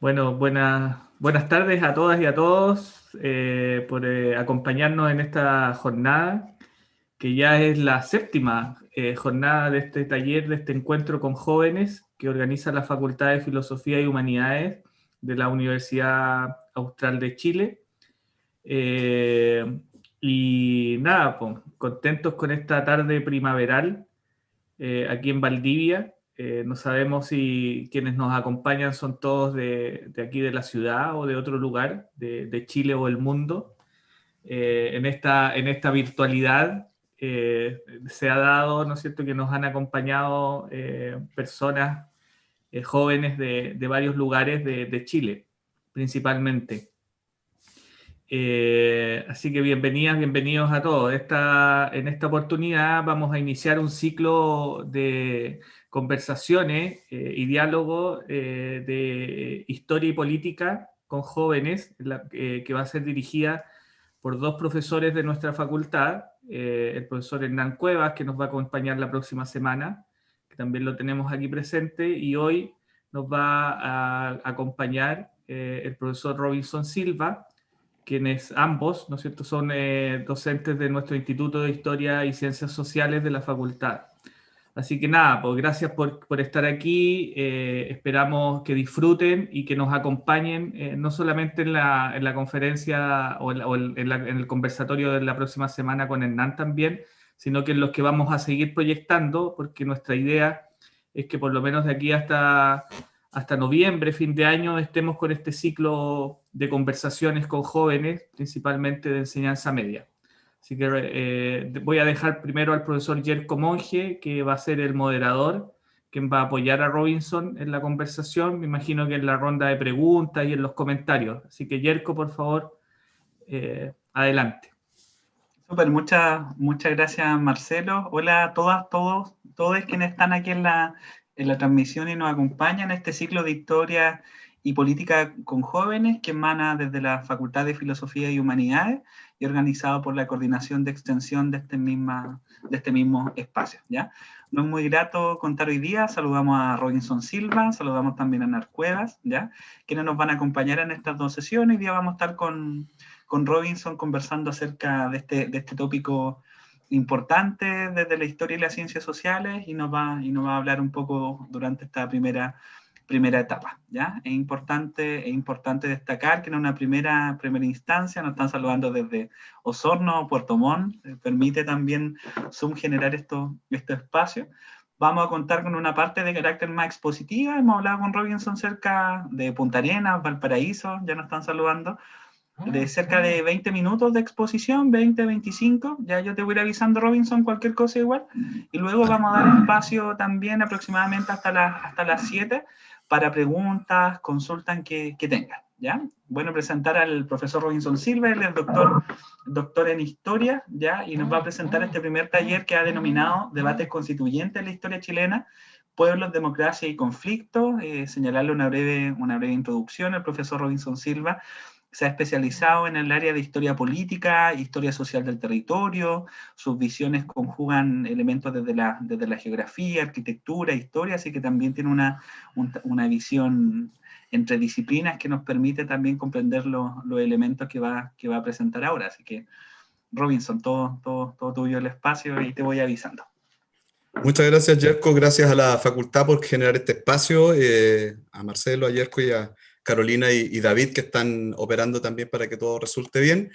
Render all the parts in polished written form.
Bueno, buenas tardes a todas y a todos por acompañarnos en esta jornada, que ya es la séptima jornada de este taller, de este encuentro con jóvenes que organiza la Facultad de Filosofía y Humanidades de la Universidad Austral de Chile. Y nada, pues, contentos con esta tarde primaveral aquí en Valdivia. No sabemos si quienes nos acompañan son todos de aquí de la ciudad o de otro lugar, de Chile o el mundo. En esta virtualidad se ha dado, ¿no es cierto?, que nos han acompañado personas jóvenes de varios lugares de Chile, principalmente. Así que bienvenidas, bienvenidos a todos. En esta oportunidad vamos a iniciar un ciclo de conversaciones y diálogo de historia y política con jóvenes, que va a ser dirigida por dos profesores de nuestra facultad, el profesor Hernán Cuevas, que nos va a acompañar la próxima semana, que también lo tenemos aquí presente, y hoy nos va a acompañar el profesor Robinson Silva, quienes ambos, ¿no es cierto?, son docentes de nuestro Instituto de Historia y Ciencias Sociales de la facultad. Así que nada, pues gracias por estar aquí. Esperamos que disfruten y que nos acompañen, no solamente en la conferencia o en el conversatorio de la próxima semana con Hernán también, sino que en los que vamos a seguir proyectando, porque nuestra idea es que por lo menos de aquí hasta noviembre, fin de año, estemos con este ciclo de conversaciones con jóvenes, principalmente de enseñanza media. Así que voy a dejar primero al profesor Yerko Monge, que va a ser el moderador, quien va a apoyar a Robinson en la conversación, me imagino que en la ronda de preguntas y en los comentarios. Así que Yerko, por favor, adelante. Súper, muchas gracias, Marcelo. Hola a todas, todos quienes están aquí en la transmisión y nos acompañan en este ciclo de historia y política con jóvenes que emana desde la Facultad de Filosofía y Humanidades y organizado por la Coordinación de Extensión de este mismo espacio, ¿ya? Nos es muy grato contar hoy día. Saludamos a Robinson Silva, saludamos también a Hernán Cuevas, ¿ya?, quienes nos van a acompañar en estas dos sesiones. Hoy día vamos a estar con Robinson conversando acerca de este tópico importante desde la historia y las ciencias sociales, y nos va a hablar un poco durante esta primera etapa, ¿ya? Es importante destacar que en una primera instancia nos están saludando desde Osorno, Puerto Montt. Permite también Zoom generar estos espacios. Vamos a contar con una parte de carácter más expositiva. Hemos hablado con Robinson cerca de Punta Arenas, Valparaíso, ya nos están saludando, de cerca de 20 minutos de exposición, 20, 25, ya yo te voy a ir avisando, Robinson, cualquier cosa igual, y luego vamos a dar espacio también aproximadamente hasta las 7 para preguntas, consultas que tengan, ¿ya? Bueno, presentar al profesor Robinson Silva. Él es doctor en historia, ¿ya?, y nos va a presentar este primer taller que ha denominado Debates Constituyentes en la Historia Chilena, Pueblos, Democracia y Conflicto. Señalarle una breve introducción. El profesor Robinson Silva se ha especializado en el área de historia política, historia social del territorio. Sus visiones conjugan elementos desde la geografía, arquitectura, historia, así que también tiene una visión entre disciplinas que nos permite también comprender los elementos que va a presentar ahora. Así que, Robinson, todo tuyo el espacio y te voy avisando. Muchas gracias, Yerko. Gracias a la facultad por generar este espacio, a Marcelo, a Yerko y a Carolina y David, que están operando también para que todo resulte bien.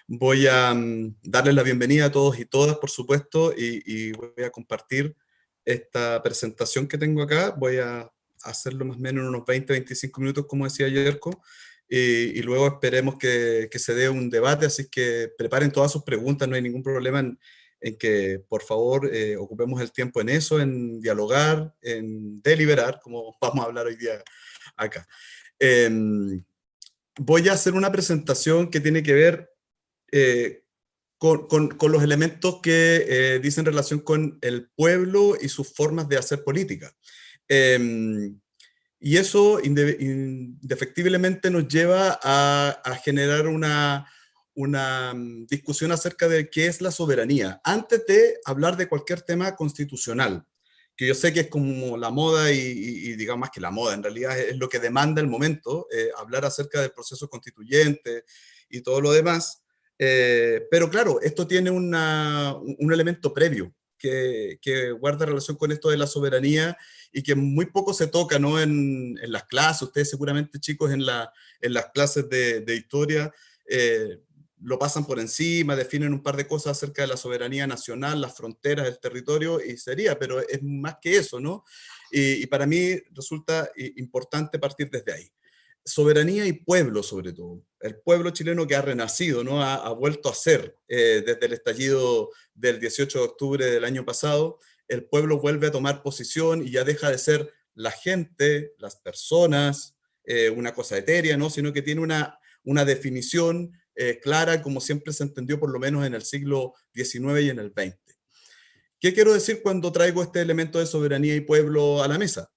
Voy a darles la bienvenida a todos y todas, por supuesto, y voy a compartir esta presentación que tengo acá. Voy a hacerlo más o menos en unos 20, 25 minutos, como decía Yerko, y luego esperemos que se dé un debate, así que preparen todas sus preguntas, no hay ningún problema en que, por favor, ocupemos el tiempo en eso, en dialogar, en deliberar, como vamos a hablar hoy día acá. Voy a hacer una presentación que tiene que ver con los elementos que dicen relación con el pueblo y sus formas de hacer política. Y eso indefectiblemente nos lleva a generar una discusión acerca de qué es la soberanía, antes de hablar de cualquier tema constitucional, que yo sé que es como la moda y digamos más que la moda, en realidad es lo que demanda el momento, hablar acerca del proceso constituyente y todo lo demás. Pero claro, esto tiene un elemento previo que guarda relación con esto de la soberanía y que muy poco se toca, ¿no? En las clases. Ustedes seguramente, chicos, en las clases de historia lo pasan por encima, definen un par de cosas acerca de la soberanía nacional, las fronteras, el territorio, y sería, pero es más que eso, ¿no? Y para mí resulta importante partir desde ahí. Soberanía y pueblo, sobre todo. El pueblo chileno que ha renacido, ¿no? Ha vuelto a ser, desde el estallido del 18 de octubre del año pasado, el pueblo vuelve a tomar posición y ya deja de ser la gente, las personas, una cosa etérea, ¿no? Sino que tiene una definición clara, como siempre se entendió por lo menos en el siglo XIX y en el XX. ¿Qué quiero decir cuando traigo este elemento de soberanía y pueblo a la mesa?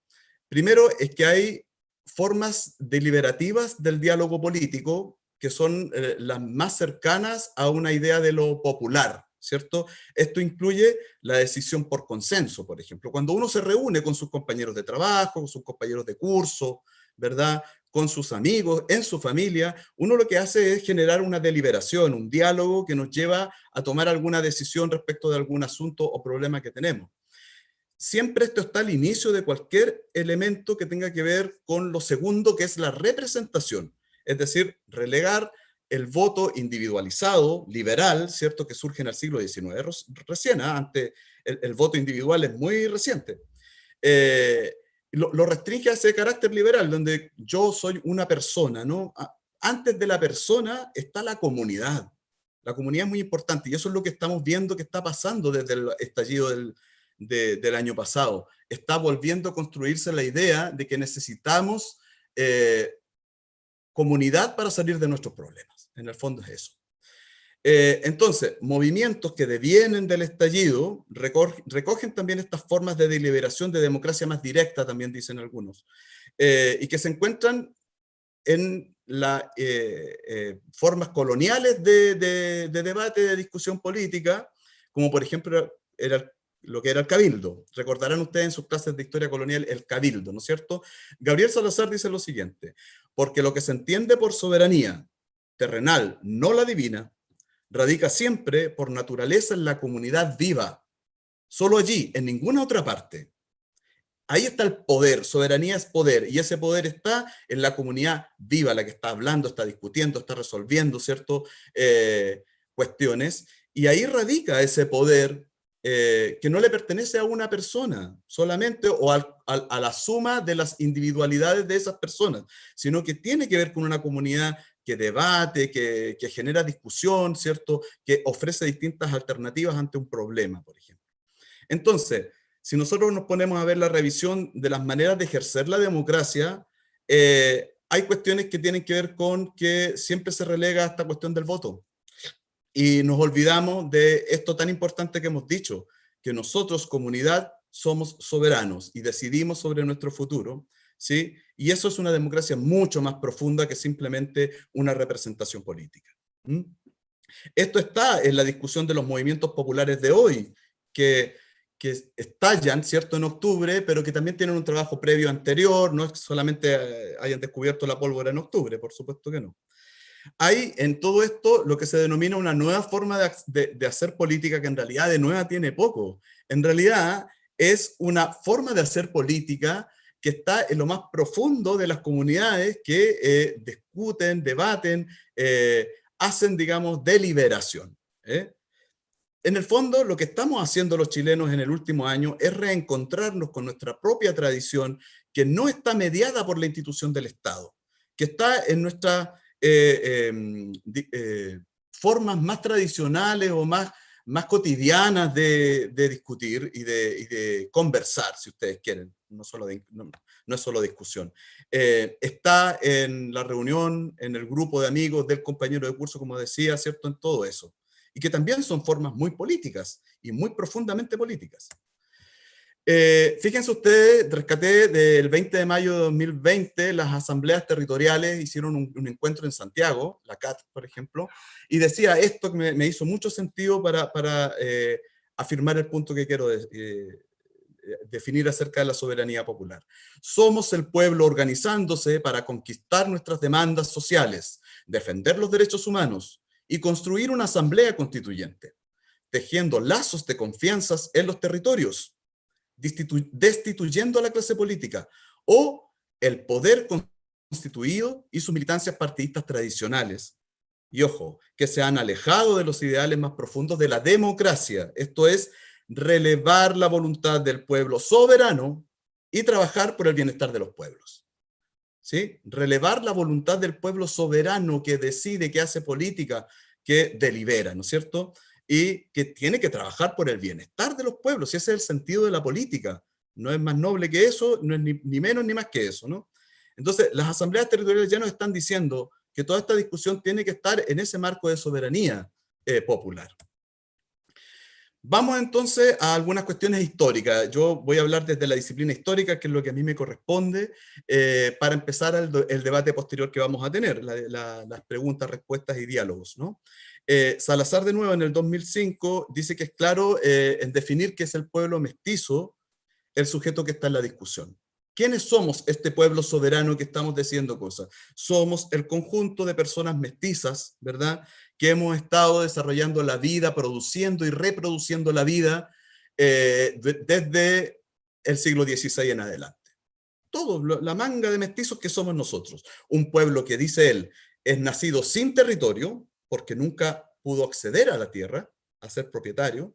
Primero es que hay formas deliberativas del diálogo político que son las más cercanas a una idea de lo popular, ¿cierto? Esto incluye la decisión por consenso, por ejemplo. Cuando uno se reúne con sus compañeros de trabajo, con sus compañeros de curso, ¿verdad? Con sus amigos, en su familia, uno lo que hace es generar una deliberación, un diálogo que nos lleva a tomar alguna decisión respecto de algún asunto o problema que tenemos. Siempre esto está al inicio de cualquier elemento que tenga que ver con lo segundo, que es la representación. Es decir, relegar el voto individualizado, liberal, ¿cierto?, que surge en el siglo XIX recién, antes el voto individual es muy reciente. Lo restringe a ese carácter liberal, donde yo soy una persona, ¿no? Antes de la persona está la comunidad. La comunidad es muy importante y eso es lo que estamos viendo que está pasando desde el estallido del año pasado. Está volviendo a construirse la idea de que necesitamos comunidad para salir de nuestros problemas. En el fondo es eso. Entonces, movimientos que devienen del estallido recogen también estas formas de deliberación de democracia más directa, también dicen algunos, y que se encuentran en las formas coloniales de debate, de discusión política, como por ejemplo lo que era el cabildo. Recordarán ustedes en sus clases de historia colonial el cabildo, ¿no es cierto? Gabriel Salazar dice lo siguiente: porque lo que se entiende por soberanía terrenal, no la divina, radica siempre por naturaleza en la comunidad viva. Solo allí, en ninguna otra parte. Ahí está el poder, soberanía es poder, y ese poder está en la comunidad viva, la que está hablando, está discutiendo, está resolviendo, ¿cierto? Cuestiones, y ahí radica ese poder que no le pertenece a una persona solamente o a la suma de las individualidades de esas personas, sino que tiene que ver con una comunidad que debate, que genera discusión, ¿cierto? Que ofrece distintas alternativas ante un problema, por ejemplo. Entonces, si nosotros nos ponemos a ver la revisión de las maneras de ejercer la democracia, hay cuestiones que tienen que ver con que siempre se relega esta cuestión del voto. Y nos olvidamos de esto tan importante que hemos dicho, que nosotros, comunidad, somos soberanos y decidimos sobre nuestro futuro, ¿sí? Y eso es una democracia mucho más profunda que simplemente una representación política. ¿Mm? Esto está en la discusión de los movimientos populares de hoy, que estallan, ¿cierto?, en octubre, pero que también tienen un trabajo previo anterior, no es que solamente hayan descubierto la pólvora en octubre, por supuesto que no. Hay en todo esto lo que se denomina una nueva forma de hacer política, que en realidad de nueva tiene poco. En realidad es una forma de hacer política que está en lo más profundo de las comunidades que discuten, debaten, hacen, digamos, deliberación. En el fondo, lo que estamos haciendo los chilenos en el último año es reencontrarnos con nuestra propia tradición, que no está mediada por la institución del Estado, que está en nuestras formas más tradicionales o más cotidianas de discutir y de conversar, si ustedes quieren, no es solo discusión. Está en la reunión, en el grupo de amigos del compañero de curso, como decía, ¿cierto?, en todo eso. Y que también son formas muy políticas y muy profundamente políticas. Fíjense ustedes, rescaté del 20 de mayo de 2020, las asambleas territoriales hicieron un encuentro en Santiago, la CAT, por ejemplo, y decía esto que me hizo mucho sentido para afirmar el punto que quiero definir acerca de la soberanía popular. Somos el pueblo organizándose para conquistar nuestras demandas sociales, defender los derechos humanos y construir una asamblea constituyente, tejiendo lazos de confianzas en los territorios, destituyendo a la clase política o el poder constituido y sus militancias partidistas tradicionales. Y ojo, que se han alejado de los ideales más profundos de la democracia, esto es, relevar la voluntad del pueblo soberano y trabajar por el bienestar de los pueblos. ¿Sí? Relevar la voluntad del pueblo soberano que decide, que hace política, que delibera, ¿no es cierto? Y que tiene que trabajar por el bienestar de los pueblos, y ese es el sentido de la política. No es más noble que eso, no es ni menos ni más que eso, ¿no? Entonces, las asambleas territoriales ya nos están diciendo que toda esta discusión tiene que estar en ese marco de soberanía popular. Vamos entonces a algunas cuestiones históricas. Yo voy a hablar desde la disciplina histórica, que es lo que a mí me corresponde, para empezar el debate posterior que vamos a tener, las preguntas, respuestas y diálogos, ¿no? Salazar, de nuevo, en el 2005, dice que es claro en definir qué es el pueblo mestizo, el sujeto que está en la discusión. ¿Quiénes somos este pueblo soberano que estamos diciendo cosas? Somos el conjunto de personas mestizas, ¿verdad?, que hemos estado desarrollando la vida, produciendo y reproduciendo la vida desde el siglo XVI en adelante. Todo, la manga de mestizos que somos nosotros. Un pueblo que, dice él, es nacido sin territorio, porque nunca pudo acceder a la tierra, a ser propietario.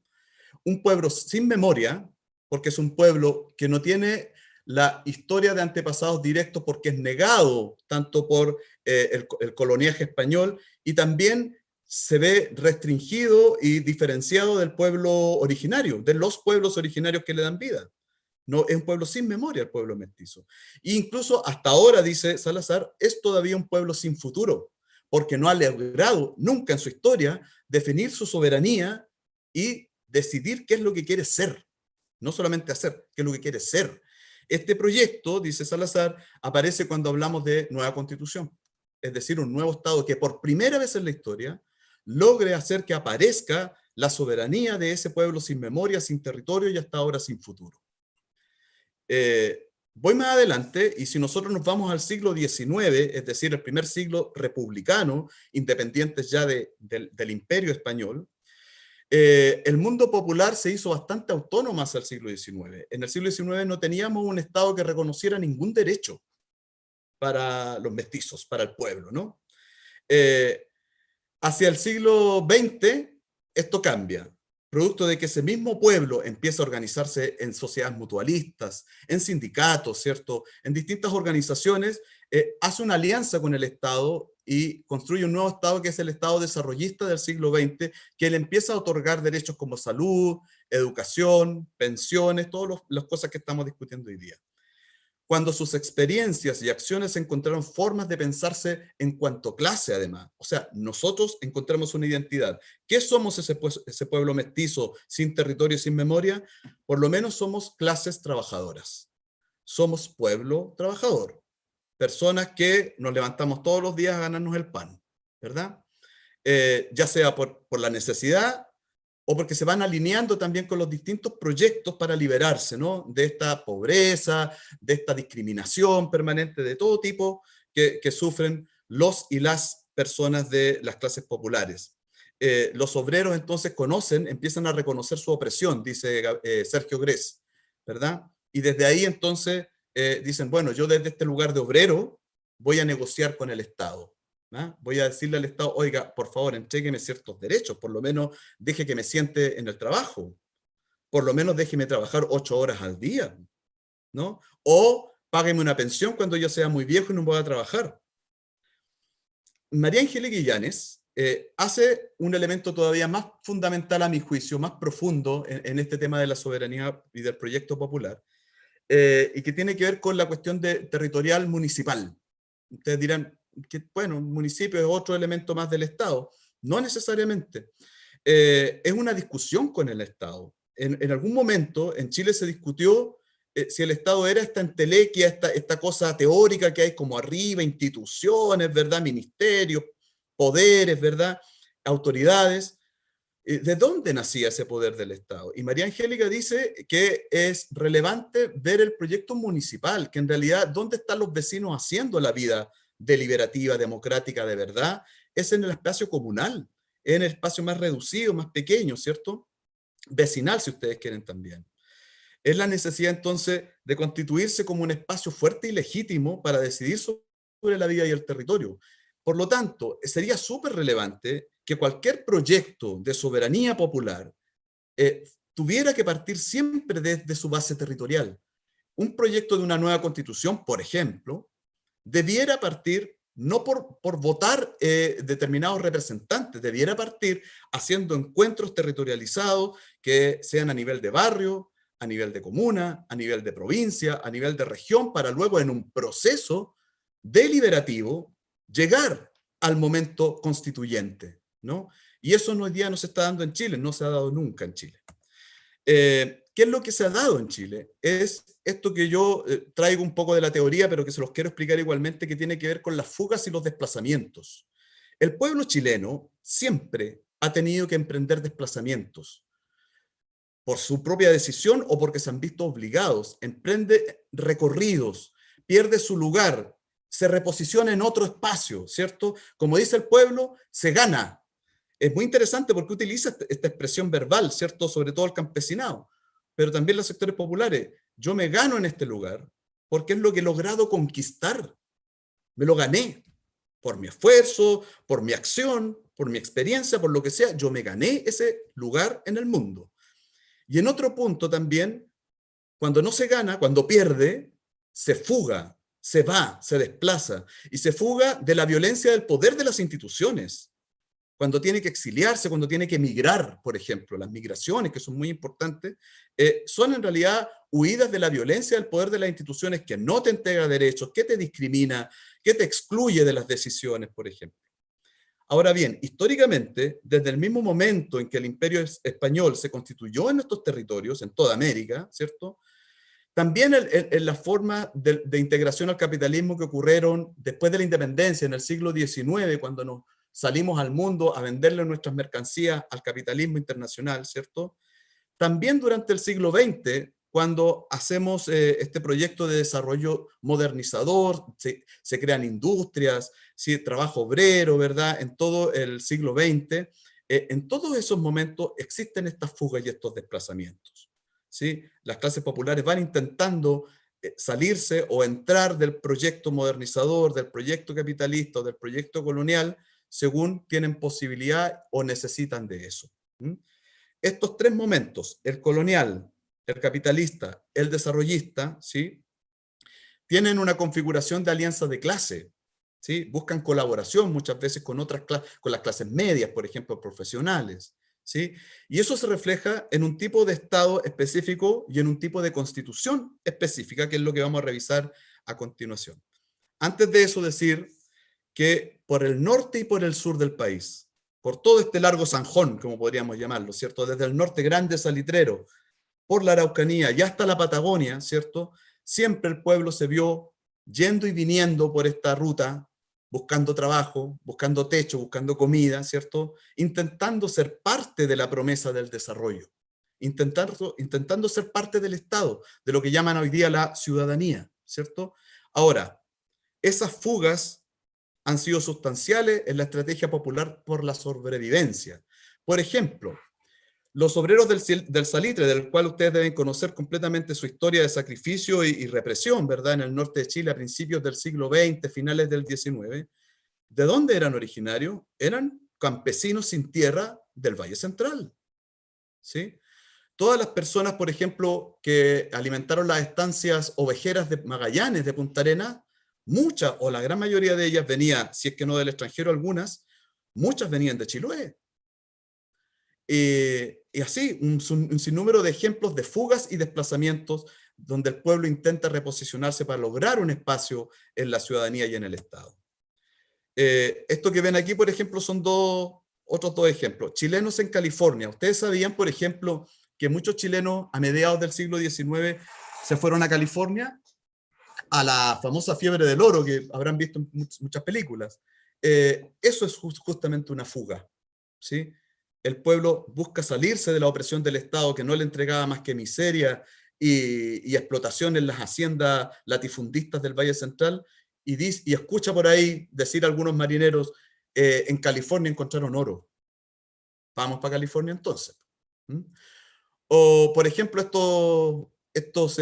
Un pueblo sin memoria, porque es un pueblo que no tiene la historia de antepasados directos, porque es negado tanto por el coloniaje español, y también se ve restringido y diferenciado del pueblo originario, de los pueblos originarios que le dan vida. No, es un pueblo sin memoria, el pueblo mestizo. E incluso hasta ahora, dice Salazar, es todavía un pueblo sin futuro, porque no ha logrado nunca en su historia definir su soberanía y decidir qué es lo que quiere ser. No solamente hacer, qué es lo que quiere ser. Este proyecto, dice Salazar, aparece cuando hablamos de nueva constitución, es decir, un nuevo Estado que por primera vez en la historia logre hacer que aparezca la soberanía de ese pueblo sin memoria, sin territorio y hasta ahora sin futuro. Voy más adelante, y si nosotros nos vamos al siglo XIX, es decir, el primer siglo republicano, independientes ya del Imperio Español, el mundo popular se hizo bastante autónomo hacia el siglo XIX. En el siglo XIX no teníamos un Estado que reconociera ningún derecho para los mestizos, para el pueblo, ¿no? Hacia el siglo XX esto cambia, producto de que ese mismo pueblo empieza a organizarse en sociedades mutualistas, en sindicatos, ¿cierto?, en distintas organizaciones, hace una alianza con el Estado y construye un nuevo Estado que es el Estado desarrollista del siglo XX, que le empieza a otorgar derechos como salud, educación, pensiones, todas las cosas que estamos discutiendo hoy día. Cuando sus experiencias y acciones encontraron formas de pensarse en cuanto a clase, además. O sea, nosotros encontramos una identidad. ¿Qué somos ese pueblo mestizo, sin territorio y sin memoria? Por lo menos somos clases trabajadoras. Somos pueblo trabajador. Personas que nos levantamos todos los días a ganarnos el pan, ¿verdad? Ya sea por la necesidad o porque se van alineando también con los distintos proyectos para liberarse, ¿no?, de esta pobreza, de esta discriminación permanente de todo tipo que sufren los y las personas de las clases populares. Los obreros entonces empiezan a reconocer su opresión, dice Sergio Grés, ¿verdad? Y desde ahí entonces dicen, bueno, yo desde este lugar de obrero voy a negociar con el Estado. ¿Ah? Voy a decirle al Estado, oiga, por favor, entrégueme ciertos derechos, por lo menos deje que me siente en el trabajo, por lo menos déjeme trabajar 8 horas al día, ¿no? O págueme una pensión cuando yo sea muy viejo y no pueda trabajar. María Angélica Illanes hace un elemento todavía más fundamental a mi juicio, más profundo en este tema de la soberanía y del proyecto popular, y que tiene que ver con la cuestión territorial municipal. Ustedes dirán, que bueno, un municipio es otro elemento más del Estado. No necesariamente. Es una discusión con el Estado. En algún momento en Chile se discutió si el Estado era esta entelequia, esta cosa teórica que hay como arriba, instituciones, ¿verdad?, ministerios, poderes, ¿verdad?, autoridades, ¿De dónde nacía ese poder del Estado? Y María Angélica dice que es relevante ver el proyecto municipal, que en realidad, ¿dónde están los vecinos haciendo la vida deliberativa, democrática de verdad? Es en el espacio comunal, en el espacio más reducido, más pequeño, ¿cierto? Vecinal, si ustedes quieren también. Es la necesidad entonces de constituirse como un espacio fuerte y legítimo para decidir sobre la vida y el territorio. Por lo tanto, sería súper relevante que cualquier proyecto de soberanía popular tuviera que partir siempre desde su base territorial. Un proyecto de una nueva constitución, por ejemplo, debiera partir no por votar determinados representantes, debiera partir haciendo encuentros territorializados que sean a nivel de barrio, a nivel de comuna, a nivel de provincia, a nivel de región, para luego en un proceso deliberativo llegar al momento constituyente, ¿no? Y eso hoy día no se está dando en Chile, no se ha dado nunca en Chile. ¿Qué es lo que se ha dado en Chile? Es esto que yo traigo un poco de la teoría, pero que se los quiero explicar igualmente, que tiene que ver con las fugas y los desplazamientos. El pueblo chileno siempre ha tenido que emprender desplazamientos por su propia decisión o porque se han visto obligados, emprende recorridos, pierde su lugar, se reposiciona en otro espacio, ¿cierto? Como dice el pueblo, se gana. Es muy interesante porque utiliza esta expresión verbal, ¿cierto? Sobre todo el campesinado, pero también los sectores populares. Yo me gano en este lugar porque es lo que he logrado conquistar. Me lo gané por mi esfuerzo, por mi acción, por mi experiencia, por lo que sea. Yo me gané ese lugar en el mundo. Y en otro punto también, cuando no se gana, cuando pierde, se fuga, se va, se desplaza, y se fuga de la violencia del poder de las instituciones. Cuando tiene que exiliarse, cuando tiene que emigrar, por ejemplo, las migraciones, que son muy importantes, son en realidad huidas de la violencia del poder de las instituciones que no te entrega derechos, que te discrimina, que te excluye de las decisiones, por ejemplo. Ahora bien, históricamente, desde el mismo momento en que el Imperio Español se constituyó en estos territorios, en toda América, ¿cierto? También en las formas de integración al capitalismo que ocurrieron después de la independencia, en el siglo XIX, cuando nos salimos al mundo a venderle nuestras mercancías al capitalismo internacional, ¿cierto? También durante el siglo XX, cuando hacemos este proyecto de desarrollo modernizador, se crean industrias, ¿sí? Trabajo obrero, ¿verdad? En todo el siglo XX, en todos esos momentos existen estas fugas y estos desplazamientos, ¿sí? Las clases populares van intentando salirse o entrar del proyecto modernizador, del proyecto capitalista o del proyecto colonial, según tienen posibilidad o necesitan de eso. Estos tres momentos, el colonial, el capitalista, el desarrollista, ¿sí? Tienen una configuración de alianza de clase, ¿sí? Buscan colaboración muchas veces con con las clases medias, por ejemplo, profesionales, ¿sí? Y eso se refleja en un tipo de Estado específico y en un tipo de constitución específica, que es lo que vamos a revisar a continuación. Antes de eso, decir que por el norte y por el sur del país, por todo este largo zanjón, como podríamos llamarlo, ¿cierto? Desde el norte grande salitrero, por la Araucanía y hasta la Patagonia, ¿cierto? Siempre el pueblo se vio yendo y viniendo por esta ruta, buscando trabajo, buscando techo, buscando comida, ¿cierto? Intentando ser parte de la promesa del desarrollo, intentando ser parte del Estado, de lo que llaman hoy día la ciudadanía, ¿cierto? Ahora, esas fugas han sido sustanciales en la estrategia popular por la sobrevivencia. Por ejemplo, los obreros del salitre, del cual ustedes deben conocer completamente su historia de sacrificio y represión, ¿verdad? En el norte de Chile a principios del siglo XX, finales del XIX, ¿de dónde eran originarios? Eran campesinos sin tierra del Valle Central, ¿sí? Todas las personas, por ejemplo, que alimentaron las estancias ovejeras de Magallanes, de Punta Arenas, muchas o la gran mayoría de ellas venía, si es que no del extranjero algunas, muchas venían de Chiloé. Y así, un sinnúmero de ejemplos de fugas y desplazamientos donde el pueblo intenta reposicionarse para lograr un espacio en la ciudadanía y en el Estado. Esto que ven aquí, por ejemplo, son otros dos ejemplos. Chilenos en California. ¿Ustedes sabían, por ejemplo, que muchos chilenos a mediados del siglo XIX se fueron a California? A la famosa fiebre del oro que habrán visto en muchas películas. Eso es justamente una fuga, ¿sí? el pueblo busca salirse de la opresión del Estado que no le entregaba más que miseria y explotación en las haciendas latifundistas del Valle Central, y escucha por ahí decir a algunos marineros, en California encontraron oro. Vamos para California entonces. ¿Mm? O, por ejemplo, estos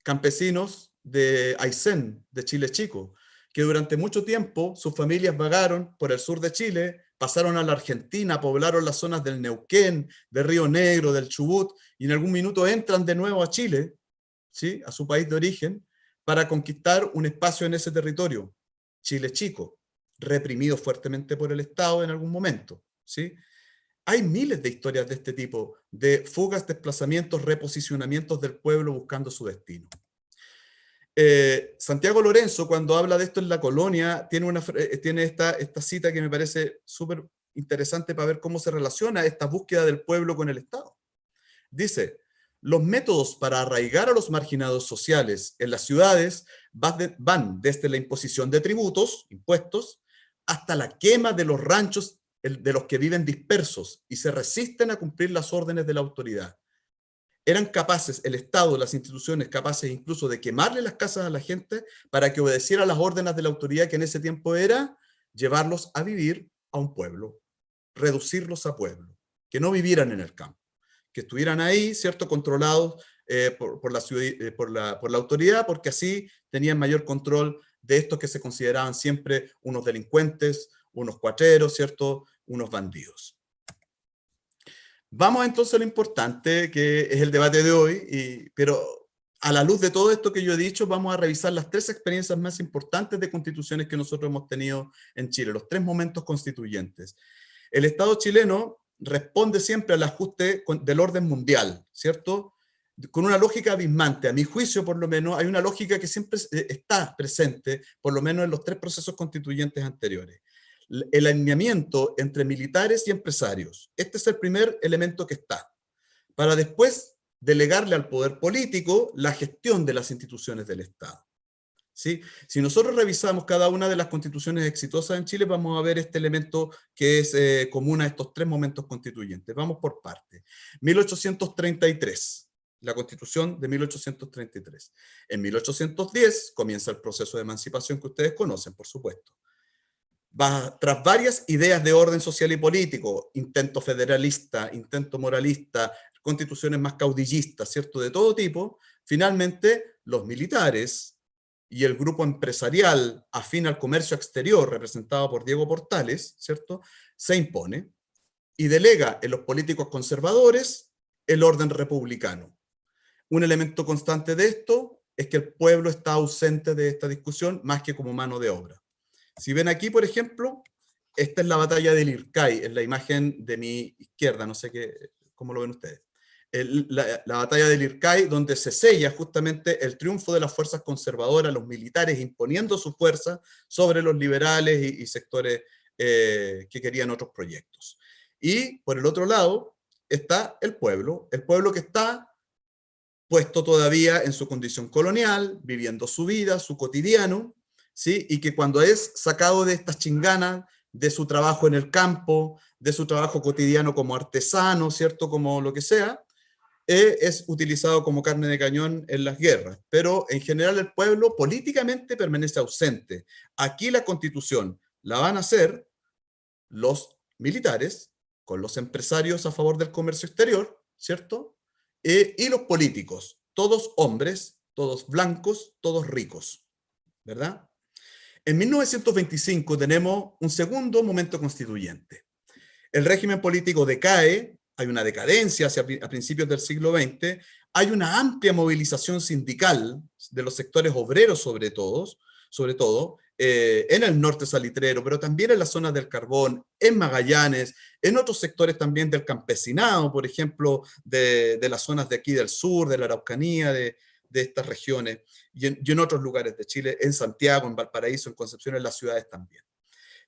campesinos de Aysén, de Chile Chico, que durante mucho tiempo sus familias vagaron por el sur de Chile, pasaron a la Argentina, poblaron las zonas del Neuquén, del Río Negro, del Chubut, y en algún minuto entran de nuevo a Chile, ¿sí?, a su país de origen, para conquistar un espacio en ese territorio, Chile Chico, reprimido fuertemente por el Estado en algún momento, ¿sí? Hay miles de historias de este tipo, de fugas, desplazamientos, reposicionamientos del pueblo buscando su destino. Santiago Lorenzo, cuando habla de esto en La Colonia, tiene esta cita que me parece súper interesante para ver cómo se relaciona esta búsqueda del pueblo con el Estado. Dice, los métodos para arraigar a los marginados sociales en las ciudades van desde la imposición de tributos, impuestos, hasta la quema de los ranchos de los que viven dispersos y se resisten a cumplir las órdenes de la autoridad. Eran capaces, el Estado, las instituciones, capaces incluso de quemarle las casas a la gente para que obedeciera las órdenes de la autoridad, que en ese tiempo era llevarlos a vivir a un pueblo, reducirlos a pueblo, que no vivieran en el campo, que estuvieran ahí, ¿cierto?, controlados por la autoridad, porque así tenían mayor control de estos que se consideraban siempre unos delincuentes, unos cuatreros, ¿cierto?, unos bandidos. Vamos entonces a lo importante, que es el debate de hoy, pero a la luz de todo esto que yo he dicho, vamos a revisar las 3 experiencias más importantes de constituciones que nosotros hemos tenido en Chile, los 3 momentos constituyentes. El Estado chileno responde siempre al ajuste del orden mundial, ¿cierto?, con una lógica abismante. A mi juicio, por lo menos, hay una lógica que siempre está presente, por lo menos en los 3 procesos constituyentes anteriores. El alineamiento entre militares y empresarios. Este es el primer elemento que está, para después delegarle al poder político la gestión de las instituciones del Estado. ¿Sí? Si nosotros revisamos cada una de las constituciones exitosas en Chile, vamos a ver este elemento que es común a estos 3 momentos constituyentes. Vamos por partes. 1833. La Constitución de 1833. En 1810 comienza el proceso de emancipación que ustedes conocen, por supuesto. Tras varias ideas de orden social y político, intento federalista, intento moralista, constituciones más caudillistas, ¿cierto?, de todo tipo, finalmente los militares y el grupo empresarial afín al comercio exterior, representado por Diego Portales, ¿cierto?, se impone y delega en los políticos conservadores el orden republicano. Un elemento constante de esto es que el pueblo está ausente de esta discusión más que como mano de obra. Si ven aquí, por ejemplo, esta es la batalla del Ircay, en la imagen de mi izquierda, no sé cómo lo ven ustedes. La batalla del Ircay, donde se sella justamente el triunfo de las fuerzas conservadoras, los militares imponiendo su fuerza sobre los liberales y sectores que querían otros proyectos. Y por el otro lado está el pueblo que está puesto todavía en su condición colonial, viviendo su vida, su cotidiano, ¿sí? Y que cuando es sacado de estas chinganas, de su trabajo en el campo, de su trabajo cotidiano como artesano, ¿cierto?, como lo que sea, es utilizado como carne de cañón en las guerras. Pero en general el pueblo políticamente permanece ausente. Aquí la Constitución la van a hacer los militares con los empresarios a favor del comercio exterior, ¿cierto?, y los políticos, todos hombres, todos blancos, todos ricos, ¿verdad? En 1925 tenemos un segundo momento constituyente. El régimen político decae, hay una decadencia a principios del siglo XX, hay una amplia movilización sindical de los sectores obreros sobre todo, en el norte salitrero, pero también en las zonas del carbón, en Magallanes, en otros sectores también del campesinado, por ejemplo, de las zonas de aquí del sur, de la Araucanía, de estas regiones, y en otros lugares de Chile, en Santiago, en Valparaíso, en Concepción, en las ciudades también.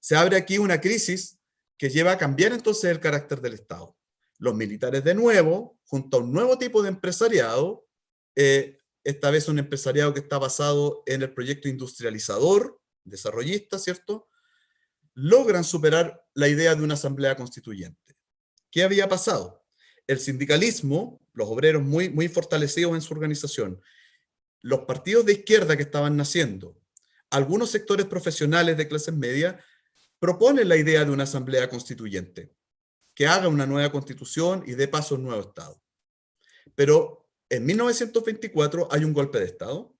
Se abre aquí una crisis que lleva a cambiar entonces el carácter del Estado. Los militares de nuevo, junto a un nuevo tipo de empresariado, esta vez un empresariado que está basado en el proyecto industrializador, desarrollista, ¿cierto?, logran superar la idea de una asamblea constituyente. ¿Qué había pasado? El sindicalismo, los obreros muy, muy fortalecidos en su organización, los partidos de izquierda que estaban naciendo, algunos sectores profesionales de clases medias, proponen la idea de una asamblea constituyente, que haga una nueva constitución y dé paso a un nuevo Estado. Pero en 1924 hay un golpe de Estado,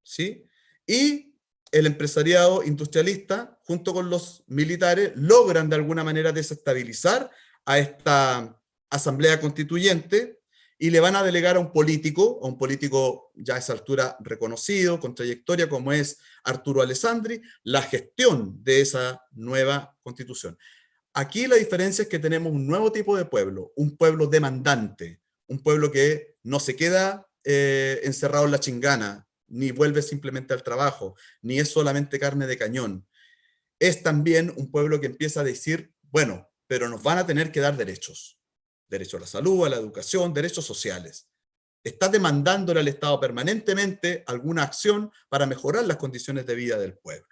¿sí? Y el empresariado industrialista, junto con los militares, logran de alguna manera desestabilizar a esta asamblea constituyente y le van a delegar a un político ya a esa altura reconocido, con trayectoria, como es Arturo Alessandri, la gestión de esa nueva constitución. Aquí la diferencia es que tenemos un nuevo tipo de pueblo, un pueblo demandante, un pueblo que no se queda encerrado en la chingana, ni vuelve simplemente al trabajo, ni es solamente carne de cañón. Es también un pueblo que empieza a decir, bueno, pero nos van a tener que dar derechos. Derecho a la salud, a la educación, derechos sociales. Está demandándole al Estado permanentemente alguna acción para mejorar las condiciones de vida del pueblo.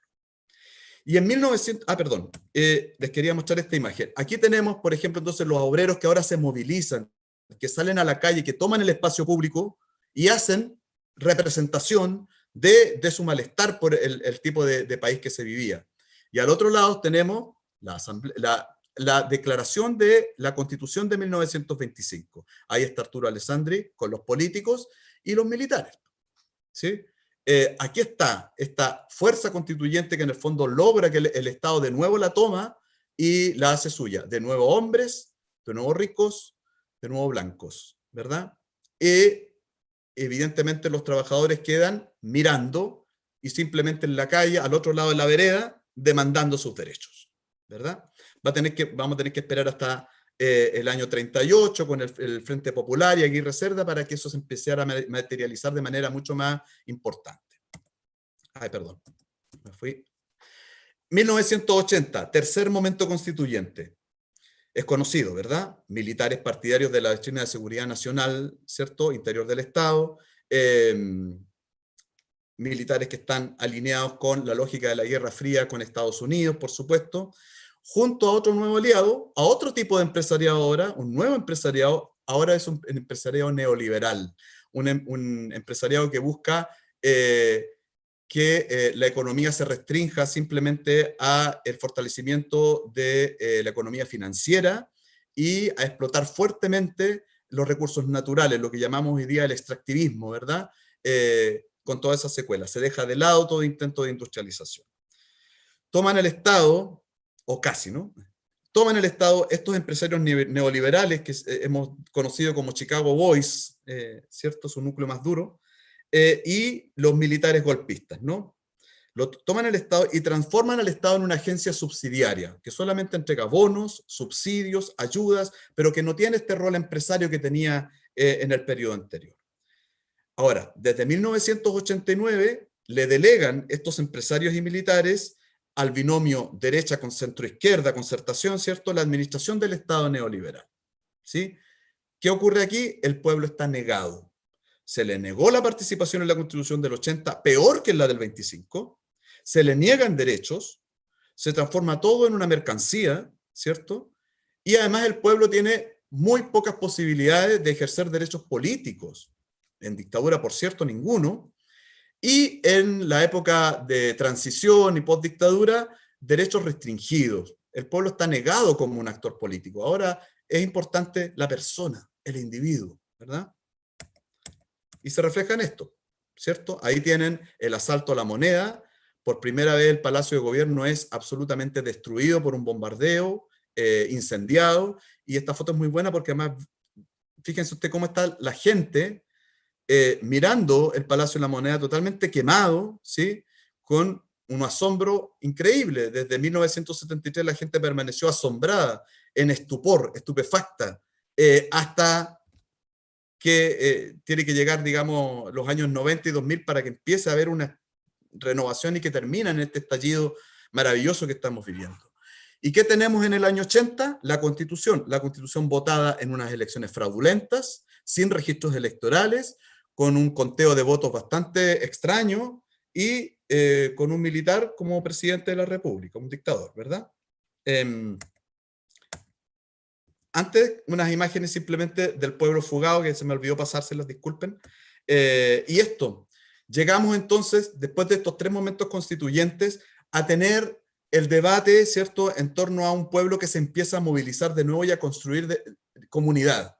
Y en 1900, les quería mostrar esta imagen. Aquí tenemos, por ejemplo, entonces los obreros que ahora se movilizan, que salen a la calle, que toman el espacio público y hacen representación de su malestar por el tipo de país que se vivía. Y al otro lado tenemos la declaración de la Constitución de 1925. Ahí está Arturo Alessandri con los políticos y los militares, ¿sí? Aquí está esta fuerza constituyente que en el fondo logra que el Estado de nuevo la toma y la hace suya. De nuevo hombres, de nuevo ricos, de nuevo blancos, ¿verdad? Y evidentemente los trabajadores quedan mirando y simplemente en la calle, al otro lado de la vereda, demandando sus derechos, ¿verdad? Vamos a tener que esperar hasta el año 38 con el Frente Popular y Aguirre Cerda para que eso se empezara a materializar de manera mucho más importante. Ay, perdón, me fui. 1980, tercer momento constituyente. Es conocido, ¿verdad? Militares partidarios de la doctrina de seguridad nacional, ¿cierto? Interior del Estado, militares que están alineados con la lógica de la Guerra Fría con Estados Unidos, por supuesto, junto a otro nuevo aliado, a otro tipo de empresariado ahora, un nuevo empresariado, ahora es un empresariado neoliberal, un empresariado que busca que la economía se restrinja simplemente a el fortalecimiento de la economía financiera y a explotar fuertemente los recursos naturales, lo que llamamos hoy día el extractivismo, ¿verdad? Con todas esas secuelas. Se deja de lado todo intento de industrialización. Toman el Estado, o casi, ¿no? Toman el Estado estos empresarios neoliberales que hemos conocido como Chicago Boys, ¿cierto? Su núcleo más duro, y los militares golpistas, ¿no? Toman el Estado y transforman al Estado en una agencia subsidiaria, que solamente entrega bonos, subsidios, ayudas, pero que no tiene este rol empresario que tenía en el periodo anterior. Ahora, desde 1989 le delegan estos empresarios y militares al binomio derecha con centro-izquierda, concertación, ¿cierto? La administración del Estado neoliberal, ¿sí? ¿Qué ocurre aquí? El pueblo está negado. Se le negó la participación en la Constitución del 80, peor que en la del 25, se le niegan derechos, se transforma todo en una mercancía, ¿cierto? Y además el pueblo tiene muy pocas posibilidades de ejercer derechos políticos. En dictadura, por cierto, ninguno. Y en la época de transición y postdictadura, derechos restringidos. El pueblo está negado como un actor político. Ahora es importante la persona, el individuo, ¿verdad? Y se refleja en esto, ¿cierto? Ahí tienen el asalto a la moneda. Por primera vez el Palacio de Gobierno es absolutamente destruido por un bombardeo, incendiado. Y esta foto es muy buena porque además, fíjense usted cómo está la gente mirando el Palacio de la Moneda totalmente quemado, ¿sí? Con un asombro increíble. Desde 1973 la gente permaneció asombrada, en estupor, estupefacta, hasta que tiene que llegar, digamos, los años 90 y 2000 para que empiece a haber una renovación y que termine en este estallido maravilloso que estamos viviendo. ¿Y qué tenemos en el año 80? La Constitución votada en unas elecciones fraudulentas, sin registros electorales, con un conteo de votos bastante extraño y con un militar como presidente de la República, un dictador, ¿verdad? Antes, unas imágenes simplemente del pueblo fugado, que se me olvidó pasárselas, disculpen. Y esto, llegamos entonces, después de estos 3 momentos constituyentes, a tener el debate, ¿cierto?, en torno a un pueblo que se empieza a movilizar de nuevo y a construir comunidad.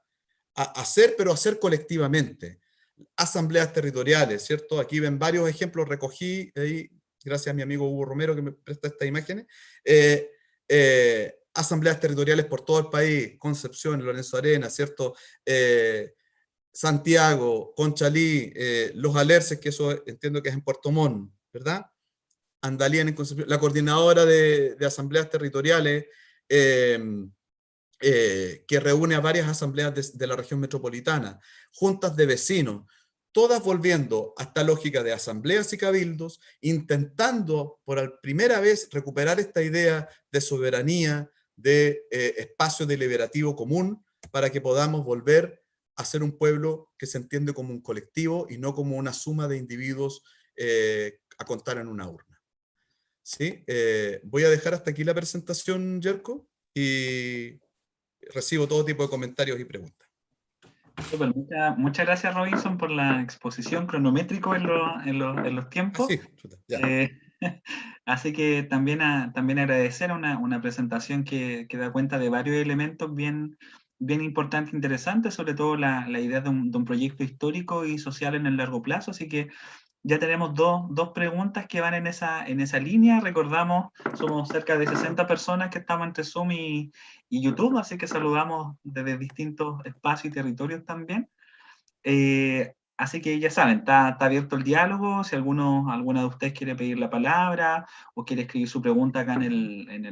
A hacer, pero hacer colectivamente. Asambleas territoriales, ¿cierto? Aquí ven varios ejemplos, recogí ahí, gracias a mi amigo Hugo Romero que me presta estas imágenes. Asambleas territoriales por todo el país, Concepción, Lorenzo Arenas, ¿cierto? Santiago, Conchalí, Los Alerces, que eso entiendo que es en Puerto Montt, ¿verdad? Andalien en Concepción, la coordinadora de asambleas territoriales, que reúne a varias asambleas de la región metropolitana, juntas de vecinos, todas volviendo a esta lógica de asambleas y cabildos, intentando por primera vez recuperar esta idea de soberanía, de espacio deliberativo común, para que podamos volver a ser un pueblo que se entiende como un colectivo y no como una suma de individuos a contar en una urna. ¿Sí? Voy a dejar hasta aquí la presentación, Yerko, y recibo todo tipo de comentarios y preguntas. Super, muchas gracias, Robinson, por la exposición cronométrico en los tiempos. Sí, ya. Así que también agradecer una presentación que da cuenta de varios elementos bien importantes e interesantes, sobre todo la idea de un proyecto histórico y social en el largo plazo. Así que ya tenemos dos preguntas que van en esa línea. Recordamos, somos cerca de 60 personas que estamos entre Zoom y YouTube, así que saludamos desde distintos espacios y territorios también. Así que ya saben, está abierto el diálogo. Si alguna de ustedes quiere pedir la palabra o quiere escribir su pregunta acá en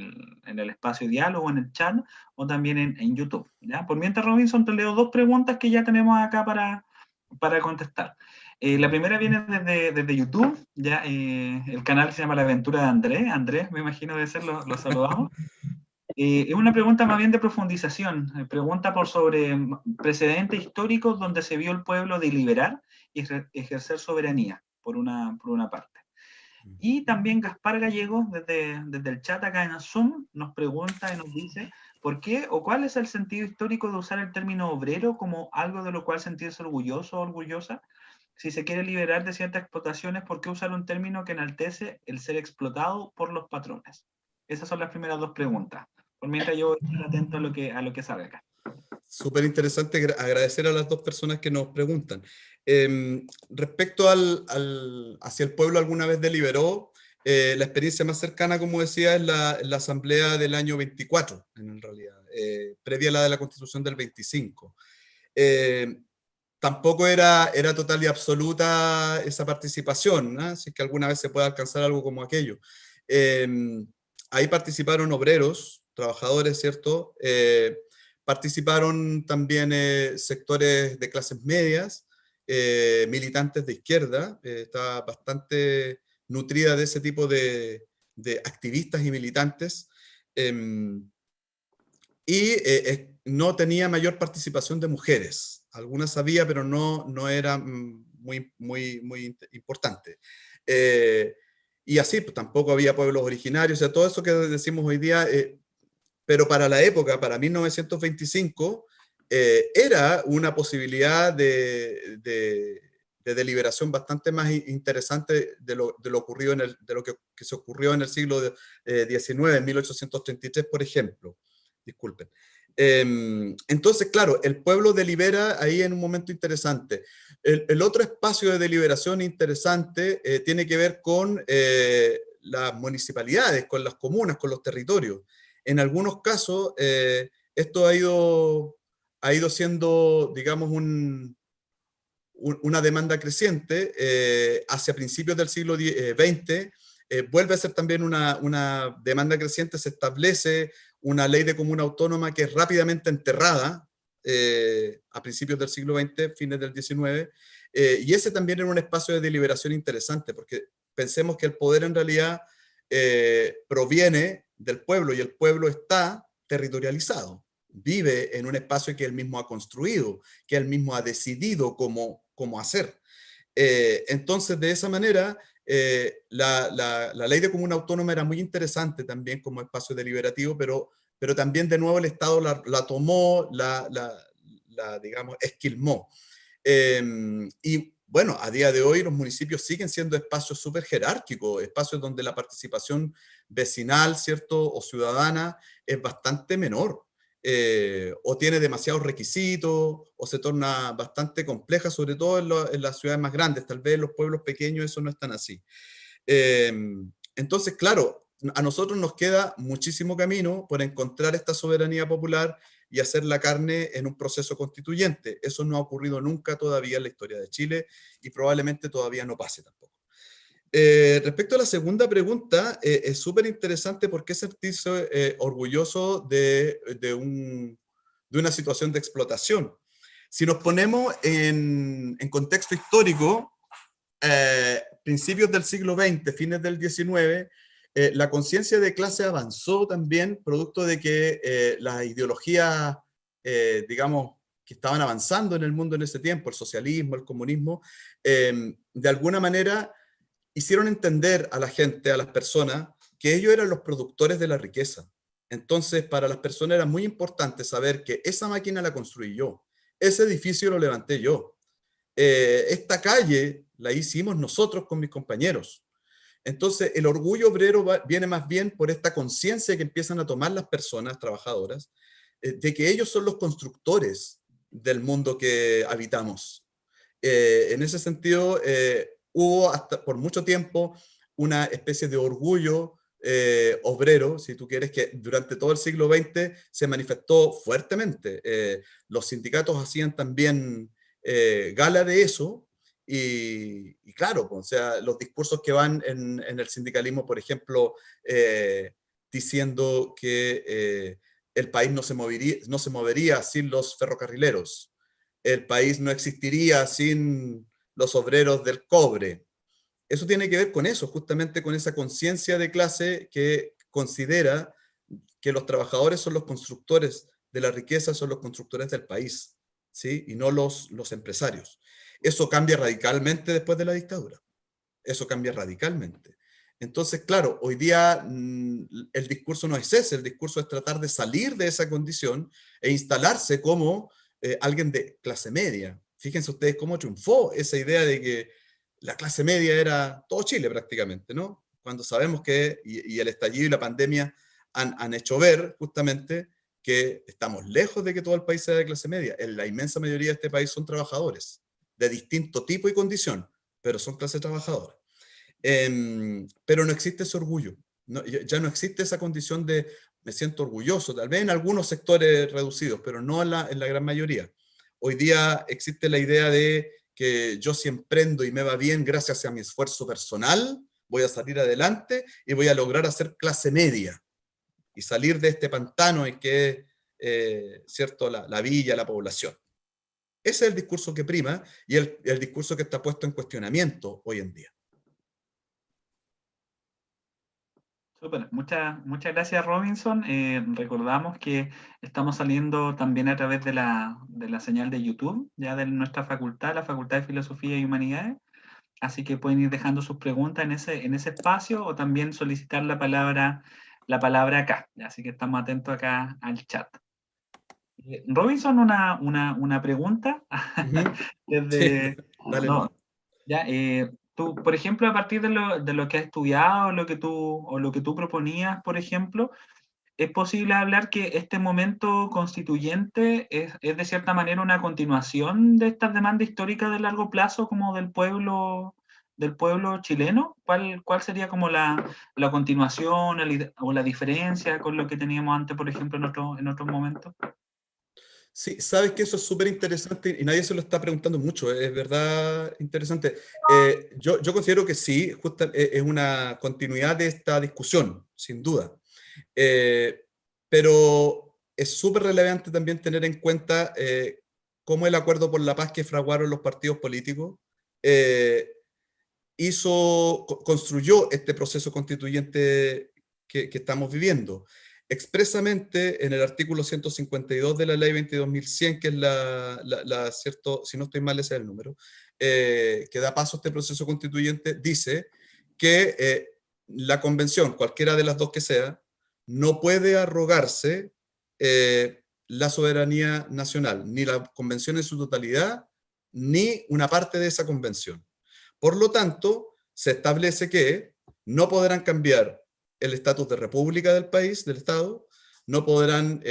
el espacio de diálogo, en el chat, o también en YouTube, ¿ya? Por mientras, Robinson, te leo 2 preguntas que ya tenemos acá para contestar. La primera viene desde YouTube, ya, el canal se llama La Aventura de Andrés. Andrés, me imagino de ser, lo saludamos. Es una pregunta más bien de profundización. Pregunta sobre precedentes históricos donde se vio el pueblo deliberar y ejercer soberanía, por una parte. Y también Gaspar Gallegos, desde el chat acá en Zoom, nos pregunta y nos dice: ¿por qué o cuál es el sentido histórico de usar el término obrero como algo de lo cual sentirse orgulloso o orgullosa? Si se quiere liberar de ciertas explotaciones, ¿por qué usar un término que enaltece el ser explotado por los patrones? Esas son las primeras 2 preguntas. Por mientras yo estoy atento a lo que salga acá. Súper interesante, agradecer a las 2 personas que nos preguntan. Respecto hacia el pueblo alguna vez deliberó, la experiencia más cercana, como decía, es la asamblea del año 24, en realidad, previa a la de la Constitución del 25. Tampoco era total y absoluta esa participación, ¿no? Si es que alguna vez se puede alcanzar algo como aquello. Ahí participaron obreros, trabajadores, ¿cierto? Participaron también sectores de clases medias, militantes de izquierda, está bastante nutrida de ese tipo de activistas y militantes, y no tenía mayor participación de mujeres. Algunas había, pero no era muy importante. Y así, pues, tampoco había pueblos originarios, o sea, todo eso que decimos hoy día, pero para la época, para 1925, era una posibilidad de deliberación bastante más interesante de lo ocurrido de lo que se ocurrió en el siglo XIX, en 1833, por ejemplo. Disculpen. Entonces, claro, el pueblo delibera ahí en un momento interesante. El otro espacio de deliberación interesante tiene que ver con las municipalidades, con las comunas, con los territorios. En algunos casos, esto ha ido siendo, digamos, una demanda creciente. Hacia principios del siglo XX, vuelve a ser también una demanda creciente, se establece una ley de comuna autónoma que es rápidamente enterrada a principios del siglo XX, fines del XIX, y ese también era un espacio de deliberación interesante, porque pensemos que el poder en realidad proviene del pueblo, y el pueblo está territorializado, vive en un espacio que él mismo ha construido, que él mismo ha decidido cómo hacer. Entonces, de esa manera, la ley de comuna autónoma era muy interesante también como espacio deliberativo, pero también de nuevo el Estado la tomó, digamos, esquilmó. Y bueno, a día de hoy los municipios siguen siendo espacios súper jerárquicos, espacios donde la participación vecinal, ¿cierto?, o ciudadana es bastante menor, o tiene demasiados requisitos, o se torna bastante compleja, sobre todo en las ciudades más grandes. Tal vez en los pueblos pequeños eso no es tan así. Entonces, claro, a nosotros nos queda muchísimo camino por encontrar esta soberanía popular y hacer la carne en un proceso constituyente. Eso no ha ocurrido nunca todavía en la historia de Chile y probablemente todavía no pase tampoco. Respecto a la segunda pregunta, es súper interesante por qué sentirse orgulloso de una situación de explotación. Si nos ponemos en contexto histórico, principios del siglo XX, fines del XIX, la conciencia de clase avanzó también, producto de que las ideologías, digamos, que estaban avanzando en el mundo en ese tiempo, el socialismo, el comunismo, de alguna manera hicieron entender a la gente, a las personas, que ellos eran los productores de la riqueza. Entonces, para las personas era muy importante saber que esa máquina la construí yo, ese edificio lo levanté yo, esta calle la hicimos nosotros con mis compañeros. Entonces, el orgullo obrero viene más bien por esta conciencia que empiezan a tomar las personas trabajadoras, de que ellos son los constructores del mundo que habitamos. En ese sentido, hubo hasta por mucho tiempo una especie de orgullo obrero, si tú quieres, que durante todo el siglo XX se manifestó fuertemente. Los sindicatos hacían también gala de eso, y claro, o sea, los discursos que van en el sindicalismo, por ejemplo, diciendo que el país no se movería sin los ferrocarrileros, el país no existiría sin los obreros del cobre. Eso tiene que ver con eso, justamente con esa conciencia de clase que considera que los trabajadores son los constructores de la riqueza, son los constructores del país, ¿sí? Y no los empresarios. Eso cambia radicalmente después de la dictadura. Eso cambia radicalmente. Entonces, claro, hoy día el discurso no es ese, el discurso es tratar de salir de esa condición e instalarse como alguien de clase media. Fíjense ustedes cómo triunfó esa idea de que la clase media era todo Chile prácticamente, ¿no? Cuando sabemos que, y el estallido y la pandemia han hecho ver justamente que estamos lejos de que todo el país sea de clase media. En la inmensa mayoría de este país son trabajadores, de distinto tipo y condición, pero son clase trabajadora. Pero no existe ese orgullo, no, ya no existe esa condición de me siento orgulloso, tal vez en algunos sectores reducidos, pero no en la gran mayoría. Hoy día existe la idea de que yo si emprendo y me va bien gracias a mi esfuerzo personal, voy a salir adelante y voy a lograr hacer clase media y salir de este pantano en que es cierto, la villa, la población. Ese es el discurso que prima y el discurso que está puesto en cuestionamiento hoy en día. Súper, muchas gracias Robinson. Recordamos que estamos saliendo también a través de la señal de YouTube, ya de nuestra facultad, la Facultad de Filosofía y Humanidades, así que pueden ir dejando sus preguntas en ese espacio o también solicitar la palabra acá, así que estamos atentos acá al chat. Robinson, una pregunta. Desde, Sí, dale, no, ya, tú, por ejemplo, a partir de lo que has estudiado, lo que tú proponías, por ejemplo, ¿es posible hablar que este momento constituyente es de cierta manera una continuación de estas demandas históricas de largo plazo como del pueblo chileno? ¿Cuál sería como la continuación o la diferencia con lo que teníamos antes, por ejemplo, en otros momentos? Sí, sabes que eso es súper interesante y nadie se lo está preguntando mucho, es verdad interesante. Yo considero que sí, es una continuidad de esta discusión, sin duda. Pero es súper relevante también tener en cuenta cómo el acuerdo por la paz que fraguaron los partidos políticos construyó este proceso constituyente que estamos viviendo. Expresamente en el artículo 152 de la ley 22.100, que es cierto, si no estoy mal ese es el número, que da paso a este proceso constituyente, dice que la convención, cualquiera de las dos que sea, no puede arrogarse la soberanía nacional, ni la convención en su totalidad, ni una parte de esa convención. Por lo tanto, se establece que no podrán cambiar el estatus de república del país, del Estado, no podrán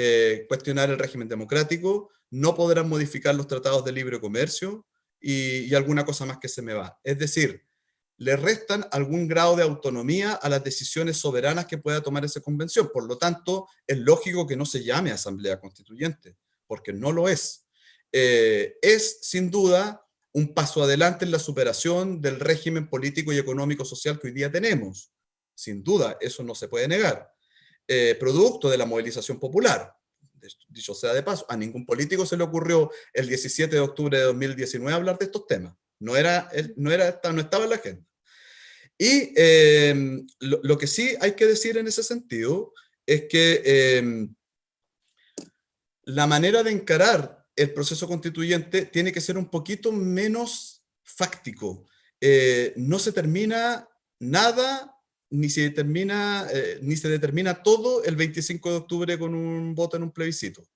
cuestionar el régimen democrático, no podrán modificar los tratados de libre comercio y alguna cosa más que se me va. Es decir, le restan algún grado de autonomía a las decisiones soberanas que pueda tomar esa convención. Por lo tanto, es lógico que no se llame Asamblea Constituyente, porque no lo es. Es, sin duda, un paso adelante en la superación del régimen político y económico social que hoy día tenemos. Sin duda, eso no se puede negar. Producto de la movilización popular. Dicho sea de paso, a ningún político se le ocurrió el 17 de octubre de 2019 hablar de estos temas. No estaba en la agenda. Y lo que sí hay que decir en ese sentido es que la manera de encarar el proceso constituyente tiene que ser un poquito menos fáctico. No se termina nada, ni se determina todo el 25 de octubre con un voto en un plebiscito.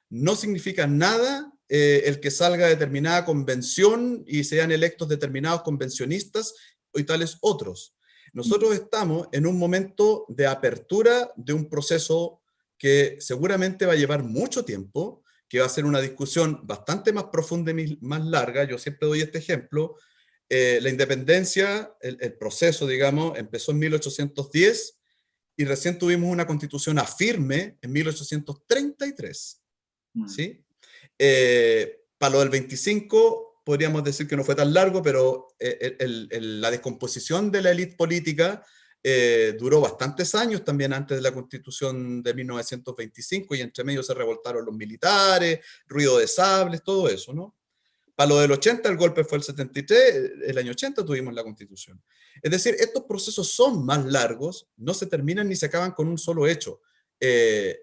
No significa nada el que salga determinada convención y sean electos determinados convencionistas y tales otros. Nosotros estamos en un momento de apertura de un proceso que seguramente va a llevar mucho tiempo, que va a ser una discusión bastante más profunda y más larga. Yo siempre doy este ejemplo. La independencia, el proceso, digamos, empezó en 1810 y recién tuvimos una constitución afirme en 1833. ¿Sí? Para lo del 25 podríamos decir que no fue tan largo, pero la descomposición de la élite política duró bastantes años también antes de la Constitución de 1925 y entre medio se revoltaron los militares, ruido de sables, todo eso, ¿no? Para lo del 80 el golpe fue el 73, el año 80 tuvimos la Constitución. Es decir, estos procesos son más largos, no se terminan ni se acaban con un solo hecho.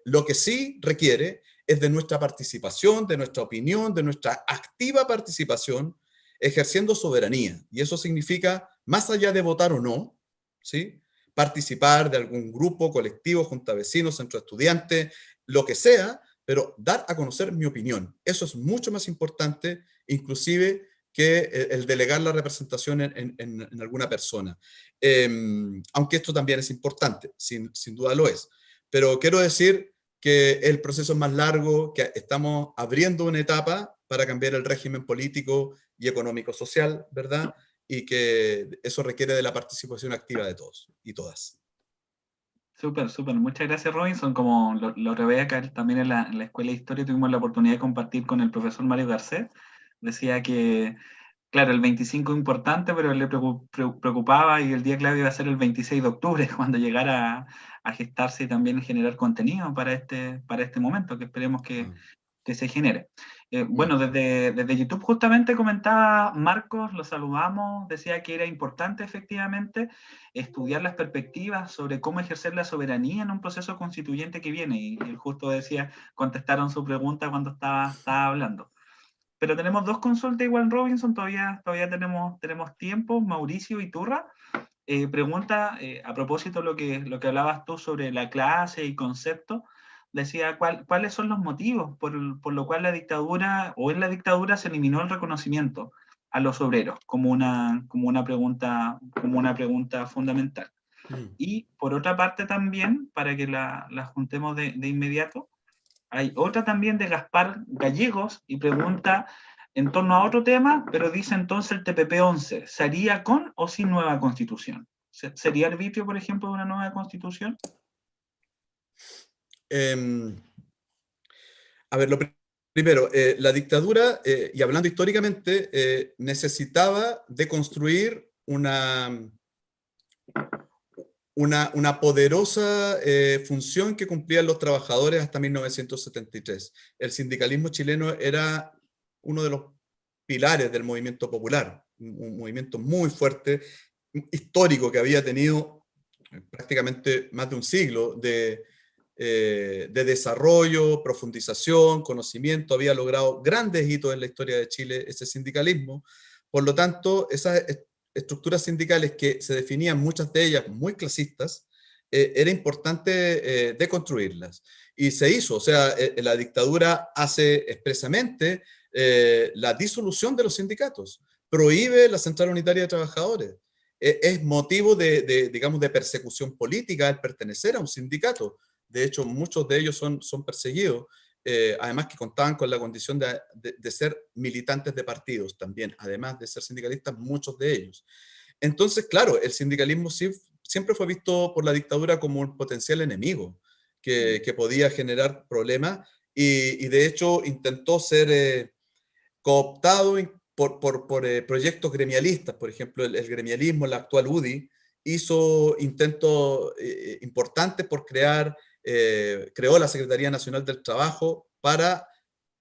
Lo que sí requiere es de nuestra participación, de nuestra opinión, de nuestra activa participación, ejerciendo soberanía. Y eso significa, más allá de votar o no, ¿sí? Participar de algún grupo, colectivo, junta de vecinos, centro de estudiantes, lo que sea, pero dar a conocer mi opinión. Eso es mucho más importante, inclusive, que el delegar la representación en alguna persona. Aunque esto también es importante, sin duda lo es. Pero quiero decir que el proceso es más largo, que estamos abriendo una etapa para cambiar el régimen político y económico-social, ¿verdad? Y que eso requiere de la participación activa de todos y todas. Súper, súper. Muchas gracias, Robinson. Como lo reveía acá también en la Escuela de Historia, tuvimos la oportunidad de compartir con el profesor Mario Garcés. Decía que, claro, el 25 es importante, pero él le preocupaba y el día clave iba a ser el 26 de octubre, cuando llegara a gestarse y también generar contenido para este momento, que esperemos que se genere. Bueno, desde YouTube justamente comentaba Marcos, lo saludamos, decía que era importante efectivamente estudiar las perspectivas sobre cómo ejercer la soberanía en un proceso constituyente que viene, y él justo decía, contestaron su pregunta cuando estaba hablando. Pero tenemos dos consultas igual, Robinson, todavía tenemos tiempo. Mauricio Iturra pregunta, a propósito de lo que hablabas tú sobre la clase y concepto, decía cuáles son los motivos por lo cual la dictadura, o en la dictadura se eliminó el reconocimiento a los obreros, como una pregunta fundamental. Y por otra parte también, para que la juntemos de inmediato, hay otra también de Gaspar Gallegos y pregunta en torno a otro tema, pero dice entonces el TPP-11, ¿se haría con o sin nueva constitución? ¿Sería arbitrio, por ejemplo, de una nueva constitución? A ver, lo primero, la dictadura, y hablando históricamente, necesitaba de construir una poderosa función que cumplían los trabajadores hasta 1973. El sindicalismo chileno era uno de los pilares del movimiento popular, un movimiento muy fuerte, histórico, que había tenido prácticamente más de un siglo de desarrollo, profundización, conocimiento, había logrado grandes hitos en la historia de Chile ese sindicalismo. Por lo tanto, estructuras sindicales que se definían, muchas de ellas muy clasistas, era importante deconstruirlas. Y se hizo, o sea, la dictadura hace expresamente la disolución de los sindicatos, prohíbe la Central Unitaria de Trabajadores. Es motivo digamos, de persecución política el pertenecer a un sindicato. De hecho, muchos de ellos son perseguidos, además que contaban con la condición de ser militantes de partidos también, además de ser sindicalistas, muchos de ellos. Entonces, claro, el sindicalismo siempre fue visto por la dictadura como un potencial enemigo que podía generar problemas y de hecho intentó ser cooptado por proyectos gremialistas. Por ejemplo, el gremialismo, la actual UDI, hizo intentos importantes por creó la Secretaría Nacional del Trabajo para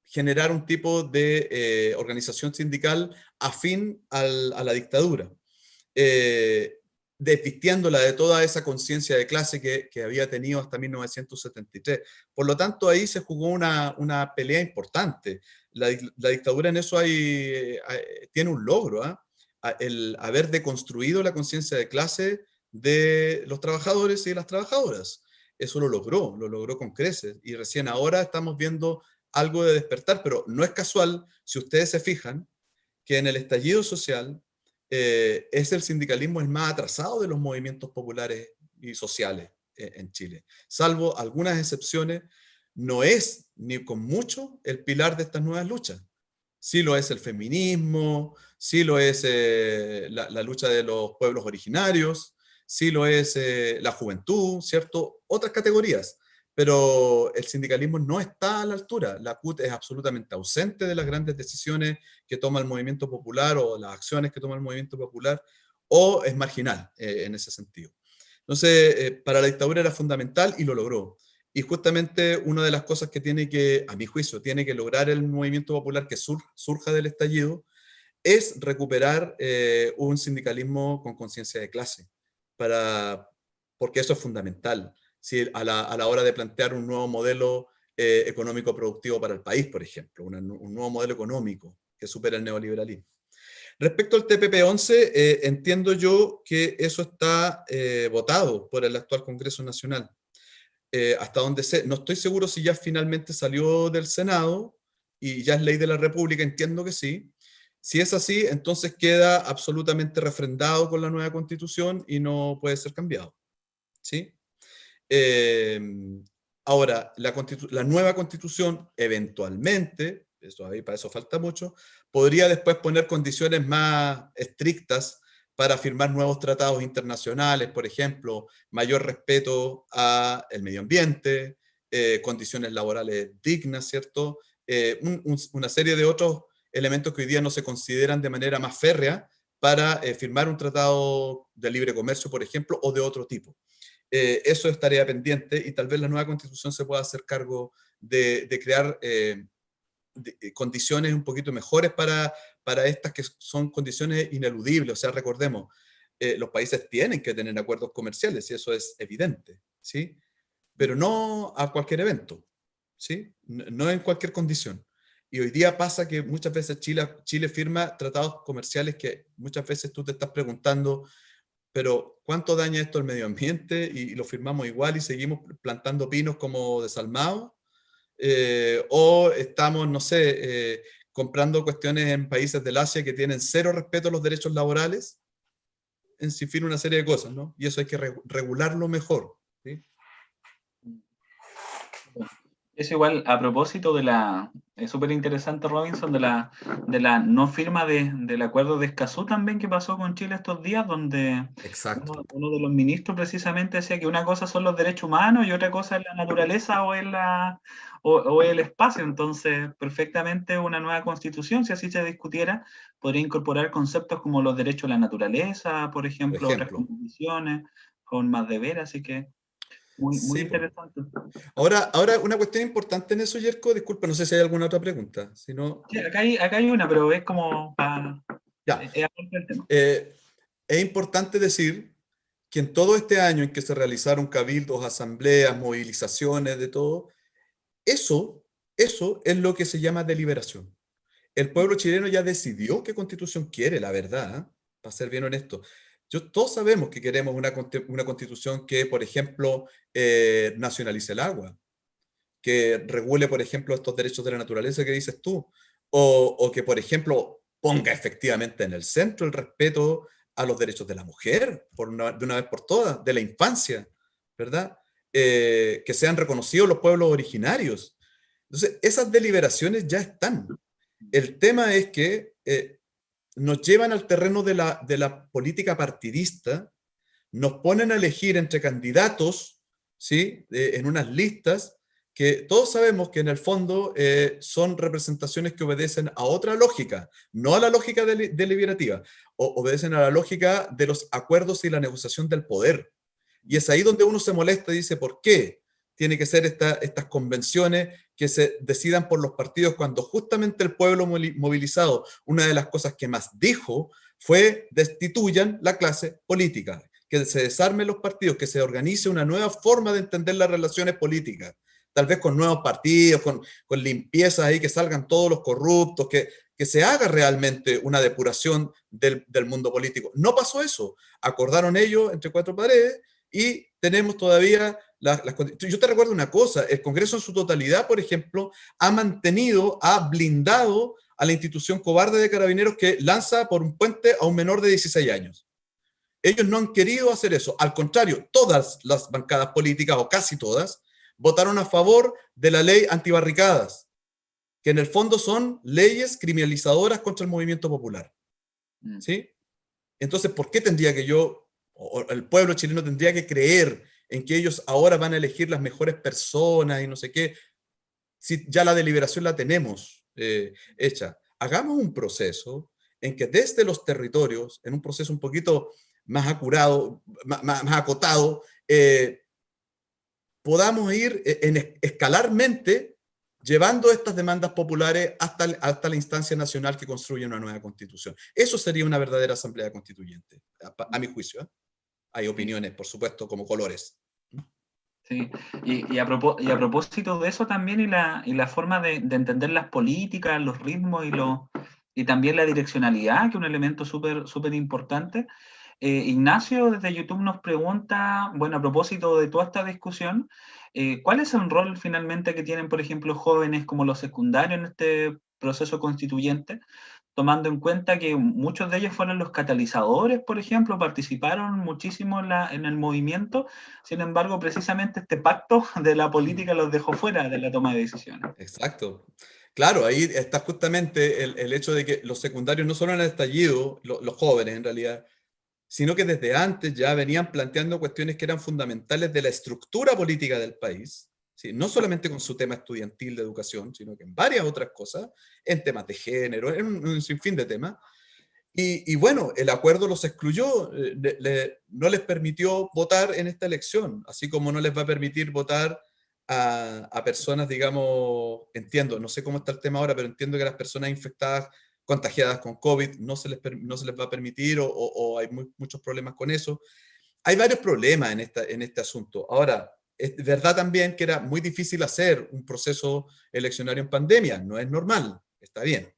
generar un tipo de organización sindical afín a la dictadura, desvistiéndola de toda esa conciencia de clase que había tenido hasta 1973. Por lo tanto, ahí se jugó una pelea importante. La dictadura en eso tiene un logro, ¿eh? El haber deconstruido la conciencia de clase de los trabajadores y de las trabajadoras. Eso lo logró con creces. Y recién ahora estamos viendo algo de despertar, pero no es casual, si ustedes se fijan, que en el estallido social es el sindicalismo el más atrasado de los movimientos populares y sociales en Chile. Salvo algunas excepciones, no es ni con mucho el pilar de estas nuevas luchas. Sí lo es el feminismo, sí lo es la lucha de los pueblos originarios, sí lo es la juventud, ¿cierto? Otras categorías. Pero el sindicalismo no está a la altura. La CUT es absolutamente ausente de las grandes decisiones que toma el movimiento popular o las acciones que toma el movimiento popular, o es marginal en ese sentido. Entonces, para la dictadura era fundamental y lo logró. Y justamente una de las cosas que tiene que, a mi juicio, tiene que lograr el movimiento popular que surja del estallido es recuperar un sindicalismo con conciencia de clase, porque eso es fundamental. Si a la hora de plantear un nuevo modelo económico productivo para el país, por ejemplo, un nuevo modelo económico que supera el neoliberalismo. Respecto al TPP-11, entiendo yo que eso está votado por el actual Congreso Nacional. Hasta donde sé, no estoy seguro si ya finalmente salió del Senado y ya es ley de la República, entiendo que sí. Si es así, entonces queda absolutamente refrendado con la nueva Constitución y no puede ser cambiado. ¿Sí? Ahora, la nueva Constitución, eventualmente, para eso falta mucho, podría después poner condiciones más estrictas para firmar nuevos tratados internacionales, por ejemplo, mayor respeto al medio ambiente, condiciones laborales dignas, ¿cierto? Una serie de otros elementos que hoy día no se consideran de manera más férrea para firmar un tratado de libre comercio, por ejemplo, o de otro tipo. Eso es tarea pendiente y tal vez la nueva constitución se pueda hacer cargo de crear condiciones un poquito mejores para estas que son condiciones ineludibles. O sea, recordemos, los países tienen que tener acuerdos comerciales y eso es evidente, ¿sí? Pero no a cualquier evento, ¿sí? No en cualquier condición. Y hoy día pasa que muchas veces Chile firma tratados comerciales que muchas veces tú te estás preguntando, pero ¿cuánto daña esto al medio ambiente? Y lo firmamos igual y seguimos plantando pinos como desalmados. O estamos, no sé, comprando cuestiones en países del Asia que tienen cero respeto a los derechos laborales, en fin, una serie de cosas, ¿no? Y eso hay que regularlo mejor, ¿sí? Es igual, a propósito es súper interesante, Robinson, de la no firma del acuerdo de Escazú también que pasó con Chile estos días, donde uno de los ministros precisamente decía que una cosa son los derechos humanos y otra cosa es la naturaleza o es el espacio. Entonces, perfectamente una nueva constitución, si así se discutiera, podría incorporar conceptos como los derechos a la naturaleza, por ejemplo. Otras condiciones, formas de ver, así que muy sí, interesante. Ahora, una cuestión importante en eso, Yerko, disculpa, no sé si hay alguna otra pregunta. Si no... Sí, acá hay una, pero es como ya. Es importante decir que en todo este año en que se realizaron cabildos, asambleas, movilizaciones, de todo, eso es lo que se llama deliberación. El pueblo chileno ya decidió qué constitución quiere, la verdad, para ser bien honesto. Todos sabemos que queremos una constitución que, por ejemplo, nacionalice el agua, que regule, por ejemplo, estos derechos de la naturaleza que dices tú, o que, por ejemplo, ponga efectivamente en el centro el respeto a los derechos de la mujer, de una vez por todas, de la infancia, ¿verdad? Que sean reconocidos los pueblos originarios. Entonces, esas deliberaciones ya están. El tema es que nos llevan al terreno de la política partidista, nos ponen a elegir entre candidatos, ¿sí? En unas listas que todos sabemos que en el fondo son representaciones que obedecen a otra lógica, no a la lógica deliberativa, obedecen a la lógica de los acuerdos y la negociación del poder. Y es ahí donde uno se molesta y dice, ¿por qué tiene que ser estas convenciones que se decidan por los partidos cuando justamente el pueblo movilizado, una de las cosas que más dijo fue destituyan la clase política, que se desarmen los partidos, que se organice una nueva forma de entender las relaciones políticas, tal vez con nuevos partidos, con limpiezas ahí, que salgan todos los corruptos, que se haga realmente una depuración del mundo político. No pasó eso. Acordaron ellos entre cuatro paredes y tenemos todavía yo te recuerdo una cosa, el Congreso en su totalidad, por ejemplo, ha blindado a la institución cobarde de Carabineros que lanza por un puente a un menor de 16 años. Ellos no han querido hacer eso. Al contrario, todas las bancadas políticas, o casi todas, votaron a favor de la ley antibarricadas, que en el fondo son leyes criminalizadoras contra el movimiento popular. ¿Sí? Entonces, ¿por qué tendría que o el pueblo chileno tendría que creer en que ellos ahora van a elegir las mejores personas y no sé qué, si ya la deliberación la tenemos hecha? Hagamos un proceso en que desde los territorios, en un proceso un poquito más acurado, más acotado, podamos ir escalarmente llevando estas demandas populares hasta la instancia nacional que construye una nueva constitución. Eso sería una verdadera asamblea constituyente, a mi juicio. Hay opiniones, por supuesto, como colores. Sí, y a propósito de eso también, y la forma de entender las políticas, los ritmos y también la direccionalidad, que es un elemento súper importante. Ignacio desde YouTube nos pregunta, bueno, a propósito de toda esta discusión, ¿cuál es el rol finalmente que tienen, por ejemplo, jóvenes como los secundarios en este proceso constituyente, tomando en cuenta que muchos de ellos fueron los catalizadores, por ejemplo, participaron muchísimo en el movimiento, sin embargo, precisamente este pacto de la política los dejó fuera de la toma de decisiones? Exacto. Claro, ahí está justamente el hecho de que los secundarios no solo han estallido, los jóvenes en realidad, sino que desde antes ya venían planteando cuestiones que eran fundamentales de la estructura política del país, ¿sí? No solamente con su tema estudiantil de educación, sino que en varias otras cosas, en temas de género, en un sinfín de temas. Y bueno, el acuerdo los excluyó, no les permitió votar en esta elección, así como no les va a permitir votar a personas, digamos, entiendo, no sé cómo está el tema ahora, pero entiendo que las personas infectadas, contagiadas con COVID, no se les va a permitir o hay muchos problemas con eso. Hay varios problemas en este asunto. Ahora, es verdad también que era muy difícil hacer un proceso eleccionario en pandemia, no es normal, está bien.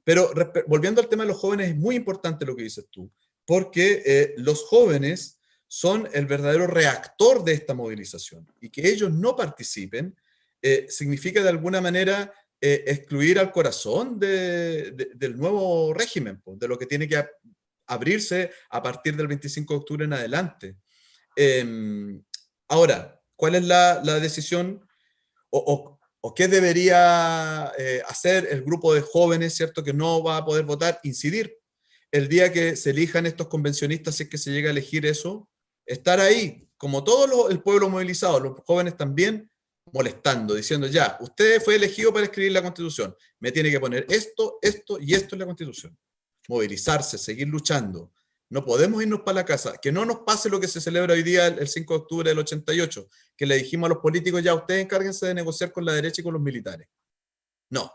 Pero volviendo al tema de los jóvenes, es muy importante lo que dices tú, porque los jóvenes son el verdadero reactor de esta movilización y que ellos no participen significa de alguna manera excluir al corazón del nuevo régimen, pues, de lo que tiene que abrirse a partir del 25 de octubre en adelante. Ahora, ¿cuál es la decisión o qué debería hacer el grupo de jóvenes, ¿cierto?, que no va a poder votar? Incidir. El día que se elijan estos convencionistas, si es que se llega a elegir eso, estar ahí, como todo el pueblo movilizado, los jóvenes también, molestando, diciendo, ya, usted fue elegido para escribir la Constitución, me tiene que poner esto, esto y esto en la Constitución. Movilizarse, seguir luchando. No podemos irnos para la casa. Que no nos pase lo que se celebra hoy día el 5 de octubre del 88, que le dijimos a los políticos, ya, ustedes encárguense de negociar con la derecha y con los militares. No.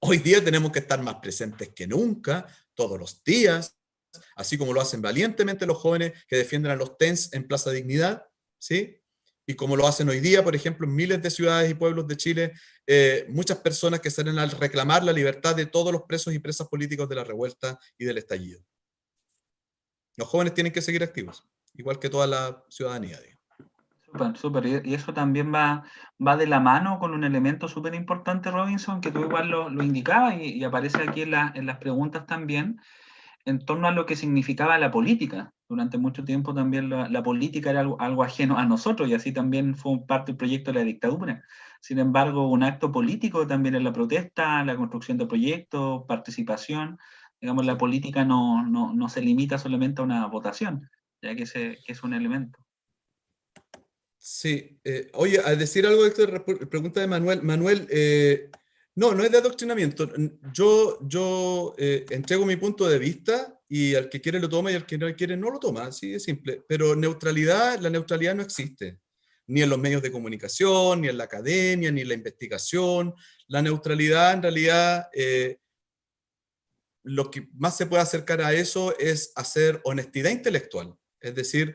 Hoy día tenemos que estar más presentes que nunca, todos los días, así como lo hacen valientemente los jóvenes que defienden a los TENS en Plaza Dignidad, ¿sí? Y como lo hacen hoy día, por ejemplo, en miles de ciudades y pueblos de Chile, muchas personas que salen a reclamar la libertad de todos los presos y presas políticos de la revuelta y del estallido. Los jóvenes tienen que seguir activos, igual que toda la ciudadanía, digamos. Súper, súper. Y eso también va de la mano con un elemento súper importante, Robinson, que tú igual lo indicabas y aparece aquí en las preguntas también, en torno a lo que significaba la política. Durante mucho tiempo también la política era algo ajeno a nosotros y así también fue parte del proyecto de la dictadura. Sin embargo, un acto político también es la protesta, la construcción de proyectos, participación. Digamos, la política no se limita solamente a una votación, ya que es un elemento. Sí, oye, a decir algo de esta pregunta de Manuel. Manuel, no es de adoctrinamiento. Yo entrego mi punto de vista y al que quiere lo toma y al que no quiere no lo toma, así de simple. Pero la neutralidad no existe, ni en los medios de comunicación, ni en la academia, ni en la investigación. La neutralidad, en realidad, lo que más se puede acercar a eso es hacer honestidad intelectual. Es decir,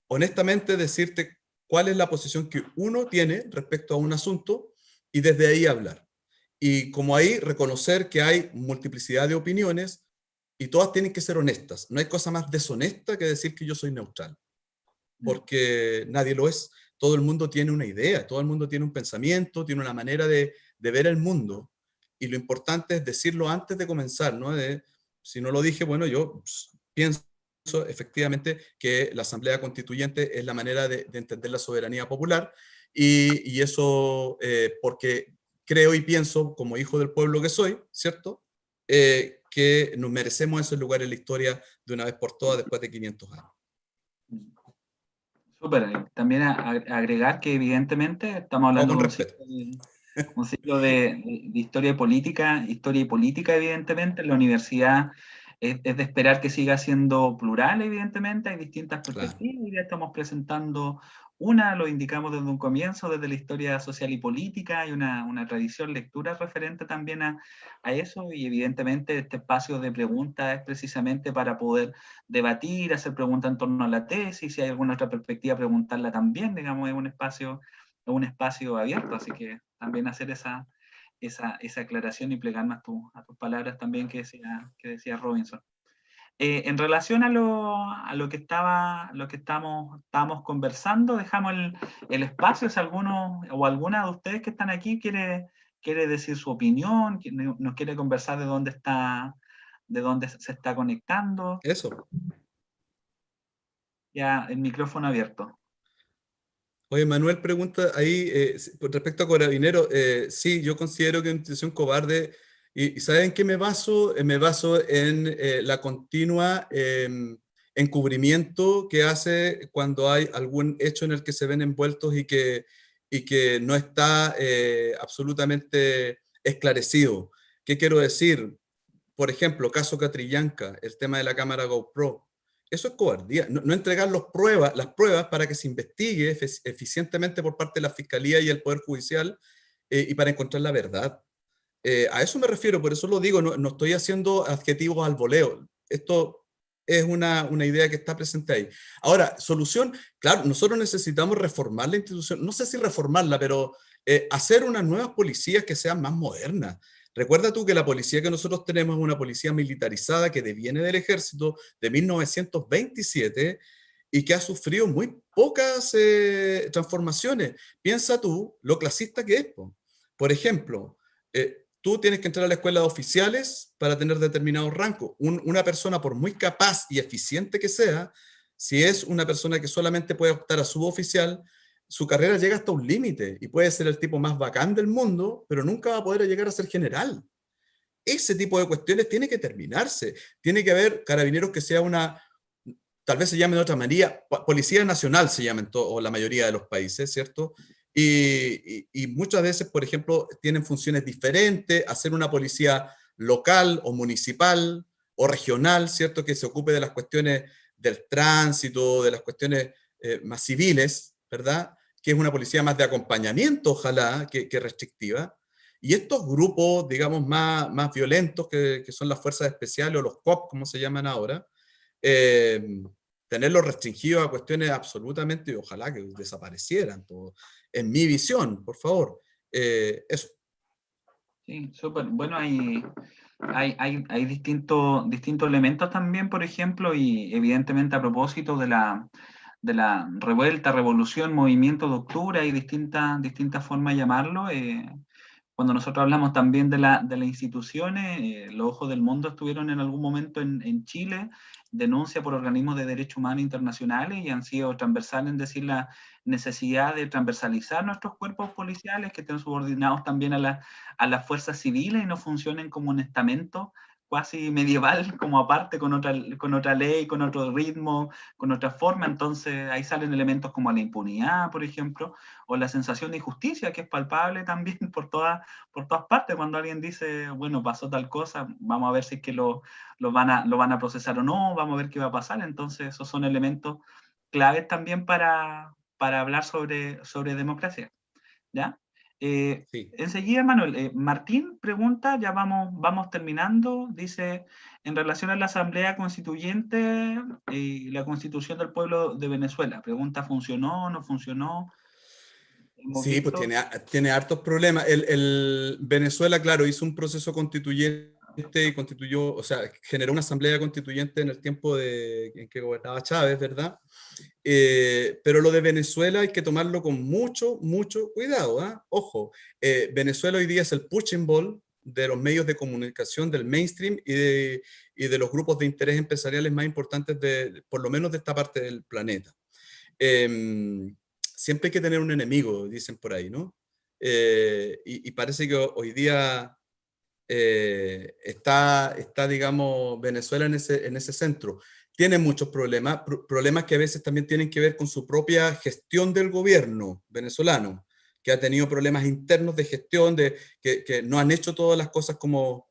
honestamente decirte cuál es la posición que uno tiene respecto a un asunto y desde ahí hablar. Y como ahí reconocer que hay multiplicidad de opiniones y todas tienen que ser honestas. No hay cosa más deshonesta que decir que yo soy neutral, porque nadie lo es. Todo el mundo tiene una idea, todo el mundo tiene un pensamiento, tiene una manera de ver el mundo. Y lo importante es decirlo antes de comenzar, ¿no? Si no lo dije, bueno, yo pienso efectivamente que la Asamblea Constituyente es la manera de entender la soberanía popular y eso porque creo y pienso como hijo del pueblo que soy, ¿cierto? Que nos merecemos ese lugar en la historia de una vez por todas después de 500 años. Súper. También agregar que evidentemente estamos Todo hablando con de respeto. un ciclo de historia y política, evidentemente. La universidad es de esperar que siga siendo plural, evidentemente. Hay distintas Claro. perspectivas y ya estamos presentando lo indicamos desde un comienzo, desde la historia social y política. Hay una tradición, lectura referente también a eso y evidentemente este espacio de preguntas es precisamente para poder debatir, hacer preguntas en torno a la tesis, si hay alguna otra perspectiva, preguntarla también, digamos, es un espacio abierto, así que también hacer esa aclaración y plegar más a tus palabras también que decía Robinson. En relación a lo que estábamos conversando, dejamos el espacio, si alguno o alguna de ustedes que están aquí quiere decir su opinión, nos quiere conversar de dónde se está conectando. Eso. Ya el micrófono abierto. Oye, Manuel pregunta ahí respecto a Carabineros. Sí, yo considero que es una institución cobarde. ¿Y saben qué me baso? Me baso en la continua encubrimiento que hace cuando hay algún hecho en el que se ven envueltos y que no está absolutamente esclarecido. ¿Qué quiero decir? Por ejemplo, caso Catrillanca, el tema de la cámara GoPro. Eso es cobardía. No entregar las pruebas para que se investigue eficientemente por parte de la Fiscalía y el Poder Judicial y para encontrar la verdad. A eso me refiero, por eso lo digo, no estoy haciendo adjetivos al voleo. Esto es una idea que está presente ahí. Ahora, solución, claro, nosotros necesitamos reformar la institución, no sé si reformarla, pero hacer unas nuevas policías que sean más modernas. Recuerda tú que la policía que nosotros tenemos es una policía militarizada que deviene del ejército de 1927 y que ha sufrido muy pocas transformaciones. Piensa tú lo clasista que es. Por ejemplo, tú tienes que entrar a la escuela de oficiales para tener determinados rangos. Una persona, por muy capaz y eficiente que sea, si es una persona que solamente puede optar a suboficial, su carrera llega hasta un límite y puede ser el tipo más bacán del mundo, pero nunca va a poder llegar a ser general. Ese tipo de cuestiones tiene que terminarse. Tiene que haber carabineros que sea tal vez se llame de otra manera, policía nacional se llama o la mayoría de los países, ¿cierto? Y muchas veces, por ejemplo, tienen funciones diferentes, hacer una policía local o municipal o regional, ¿cierto? Que se ocupe de las cuestiones del tránsito, de las cuestiones más civiles, ¿verdad? Que es una policía más de acompañamiento, ojalá, que restrictiva. Y estos grupos, digamos, más violentos, que son las fuerzas especiales o los COP, como se llaman ahora, tenerlos restringidos a cuestiones absolutamente, y ojalá que desaparecieran, todo, en mi visión, por favor. Eso. Sí, súper. Bueno, Hay distintos elementos también, por ejemplo, y evidentemente a propósito de la revuelta, revolución, movimiento de octubre, hay distintas formas de llamarlo. Cuando nosotros hablamos también de las instituciones, los ojos del mundo estuvieron en algún momento en Chile, denuncia por organismos de derechos humanos internacionales y han sido transversales en decir la necesidad de transversalizar nuestros cuerpos policiales que estén subordinados también a las fuerzas civiles y no funcionen como un estamento casi medieval, como aparte, con otra ley, con otro ritmo, con otra forma. Entonces ahí salen elementos como la impunidad, por ejemplo, o la sensación de injusticia, que es palpable también por todas partes. Cuando alguien dice, bueno, pasó tal cosa, vamos a ver si es que lo van a procesar o no, vamos a ver qué va a pasar. Entonces esos son elementos claves también para hablar sobre democracia, ¿ya? Sí. Enseguida, Manuel, Martín pregunta, ya vamos terminando, dice, en relación a la Asamblea Constituyente y la Constitución del Pueblo de Venezuela, pregunta, ¿funcionó, no funcionó? Hemos Sí, pues visto. tiene hartos problemas. El Venezuela, claro, hizo un proceso constituyente y constituyó, o sea, generó una asamblea constituyente en el tiempo en que gobernaba Chávez, ¿verdad? Pero lo de Venezuela hay que tomarlo con mucho, mucho cuidado. ¿Eh? Ojo, Venezuela hoy día es el punching ball de los medios de comunicación, del mainstream y de los grupos de interés empresariales más importantes, por lo menos de esta parte del planeta. Siempre hay que tener un enemigo, dicen por ahí, ¿no? Y parece que hoy día está, digamos, Venezuela en ese centro. Tiene muchos problemas que a veces también tienen que ver con su propia gestión del gobierno venezolano, que ha tenido problemas internos de gestión, que no han hecho todas las cosas como